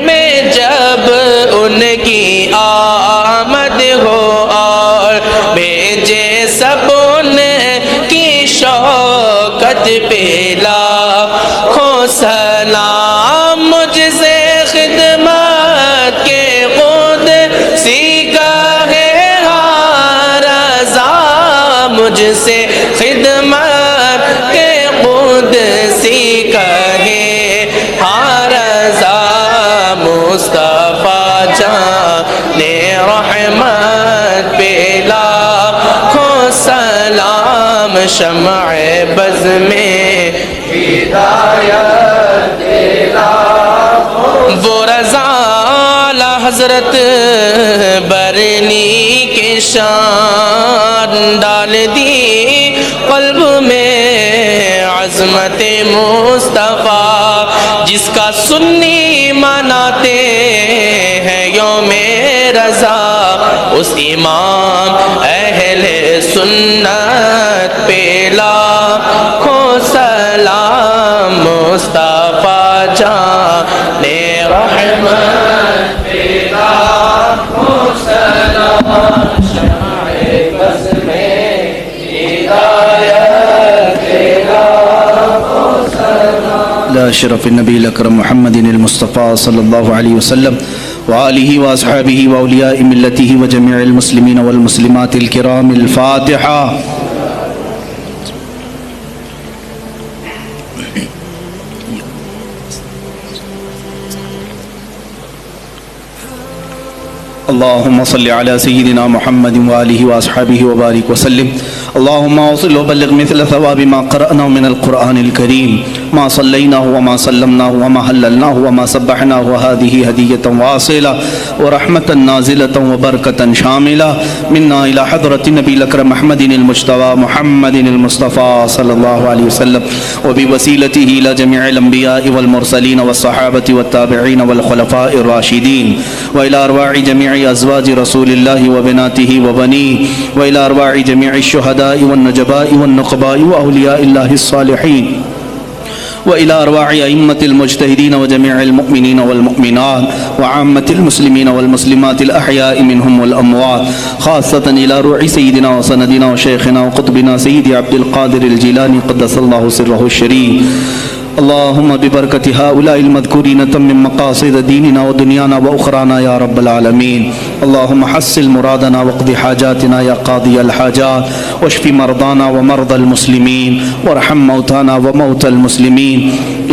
[SPEAKER 2] میں جب ان کی آمد ہو اور بھیجے سب ان کی شوکت پیلا. کھو سلام مجھ سے خدمت کے قدسی کا ہے ہر رضا مجھ سے خدمت کے قدسی کا ہے ہر رضا. مصطفیٰ جان رحمت پیلا. کھو سلام شمع بز میں ہدایت پیلا. وہ رضا حضرت برنی کے شان ڈال دی قلب میں عظمت مصطفیٰ. جس کا سنی مناتے ہیں یوم رضا اس امام اہل سنت پیلا. کھو سلام مصطفیٰ جان رحمت پیلا. کھو سلام شمع بز میں ہدایت پیلا.
[SPEAKER 1] لا شرف النبی الاکرم محمد المصطفى صلی اللہ علیہ وسلم وآلہ واصحابہ واولیاء ملتہ وجميع المسلمین والمسلمات الکرام. الفاتحہ. اللهم صل على سيدنا محمد وآله وأصحابه وبارك وسلم. اللهم وصل وبلغ مثل ثواب ما قرأناه من القرآن الكريم ما صليناه وما سلمناه وما هللناه وما سبحناه وهذه هدية واصلة ورحمة نازلة وبركة شاملة منا إلى حضرة النبي الأكرم محمد المجتبى محمد المصطفى صلى الله عليه وسلم وبوسيلته إلى جميع الأنبياء والمرسلين والصحابة والتابعين والخلفاء الراشدين وإلى أرواح جميع أزواج رسول الله وبناته وبنيه وإلى أرواح جميع الشهداء والنجباء والنقباء وأولياء الله الصالحين وإلى أرواح أئمة المجتهدين وجميع المؤمنين والمؤمنات وعامة المسلمين والمسلمات الأحياء منهم والأموات خاصة إلى روح سيدنا وسندنا وشيخنا وقطبنا سيدي عبد القادر الجيلاني قدس الله سره الشريف. اللهم ببركة هؤلاء المذكورين تمم مقاصد ديننا ودنيانا وأخرانا يا رب العالمين. اللهم حصل مرادنا واقض حاجاتنا يا قاضي الحاجات واشف مرضانا ومرضى المسلمين وارحم موتانا وموتى المسلمين.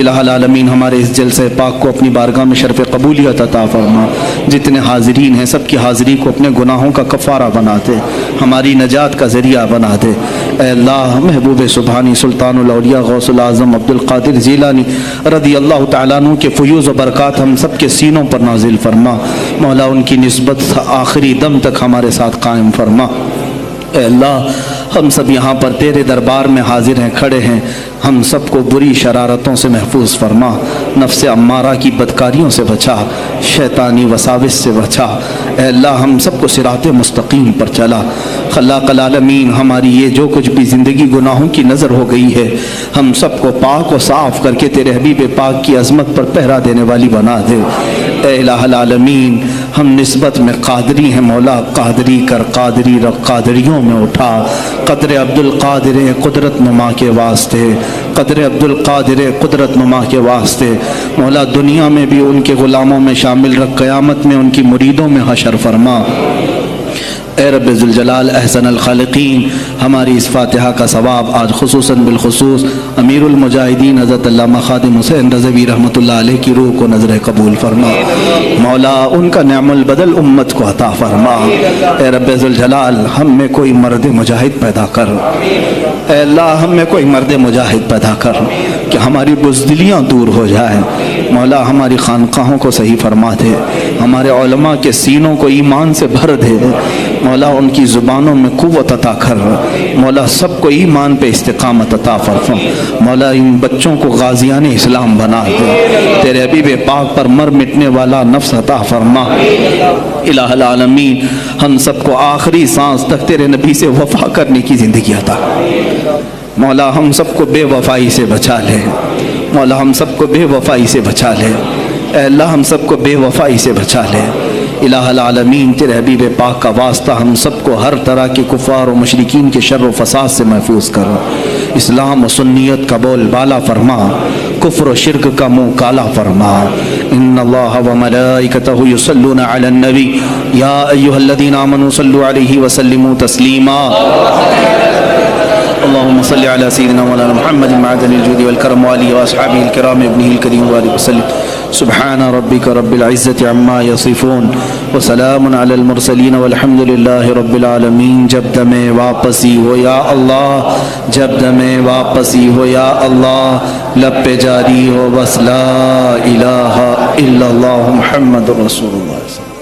[SPEAKER 1] الہ العالمین ہمارے اس جلسہ پاک کو اپنی بارگاہ میں شرف قبولیت عطا فرما. جتنے حاضرین ہیں سب کی حاضری کو اپنے گناہوں کا کفارہ بنا دے, ہماری نجات کا ذریعہ بنا دے. اے اللہ محبوب سبحانی سلطان الاولیاء غوث العظم عبد القادر جیلانی رضی اللہ تعالیٰ عنہ کے فیوز و برکات ہم سب کے سینوں پر نازل فرما. مولا ان کی نسبت آخری دم تک ہمارے ساتھ قائم فرما. اے اللہ ہم سب یہاں پر تیرے دربار میں حاضر ہیں, کھڑے ہیں, ہم سب کو بری شرارتوں سے محفوظ فرما. نفس امارہ کی بدکاریوں سے بچا, شیطانی وساوس سے بچا. اے اللہ ہم سب کو صراط مستقیم پر چلا. خلاق العالمین ہماری یہ جو کچھ بھی زندگی گناہوں کی نظر ہو گئی ہے ہم سب کو پاک و صاف کر کے تیرے حبیب پاک کی عظمت پر پہرا دینے والی بنا دے. اے الہ العالمین ہم نسبت میں قادری ہیں مولا, قادری کر, قادری رکھ, قادریوں میں اٹھا. قدر عبد القادر قدرت نما کے واسطے, قدر عبد القادر قدرت نما کے واسطے مولا دنیا میں بھی ان کے غلاموں میں شامل رکھ, قیامت میں ان کی مریدوں میں حشر فرما. اے رب ذوالجلال احسن الخالقین، ہماری اس فاتحہ کا ثواب آج خصوصاً بالخصوص امیر المجاہدین حضرت علامہ خادم حسین رضوی رحمۃ اللہ علیہ کی روح کو نظر قبول فرما مولا، ان کا نعم البدل امت کو عطا فرما۔ اے رب ذوالجلال ہم میں کوئی مرد مجاہد پیدا کر، اے اللہ ہم میں کوئی مرد مجاہد پیدا کر کہ ہماری بزدلیاں دور ہو جائیں مولا، ہماری خانقاہوں کو صحیح فرما دے، ہمارے علماء کے سینوں کو ایمان سے بھر دے مولا، ان کی زبانوں میں قوت عطا کر مولا، سب کو ایمان پہ استقامت عطا فرما مولا، ان بچوں کو غازیان اسلام بنا دے، تیرے حبیب پاک پر مر مٹنے والا نفس عطا فرما۔ الہ العالمین ہم سب کو آخری سانس تک تیرے نبی سے وفا کرنے کی زندگی عطا مولا، ہم سب کو بے وفائی سے بچا لے مولا، ہم سب کو بے وفائی سے بچا لے، اے اللہ ہم سب کو بے وفائی سے بچا لے۔ الہ العالمین تیرے حبیب پاک کا واسطہ ہم سب کو ہر طرح کے کفار و مشرکین کے شر و فساد سے محفوظ کر، اسلام و سنیت کا بول بالا فرما، کفر و شرک کا منہ کالا فرما۔ ان اللہ و ملائکتہ یصلون علی النبی یا ایہا الذین آمنوا صلوا علیہ وسلموا تسلیما۔ اللهم صل على سيدنا مولانا محمد معدن الجود والكرم وآله وأصحابه الكرام ابنه الكريم وآله وسلم۔ سبحان ربك رب العزة عما يصفون وسلام على المرسلين والحمد لله رب العالمين۔ جب دمیں واپسی ہو یا اللہ، جب دمیں واپسی ہو یا اللہ، لب پہ جاری ہو بس لا الہ الا اللہ محمد رسول اللہ۔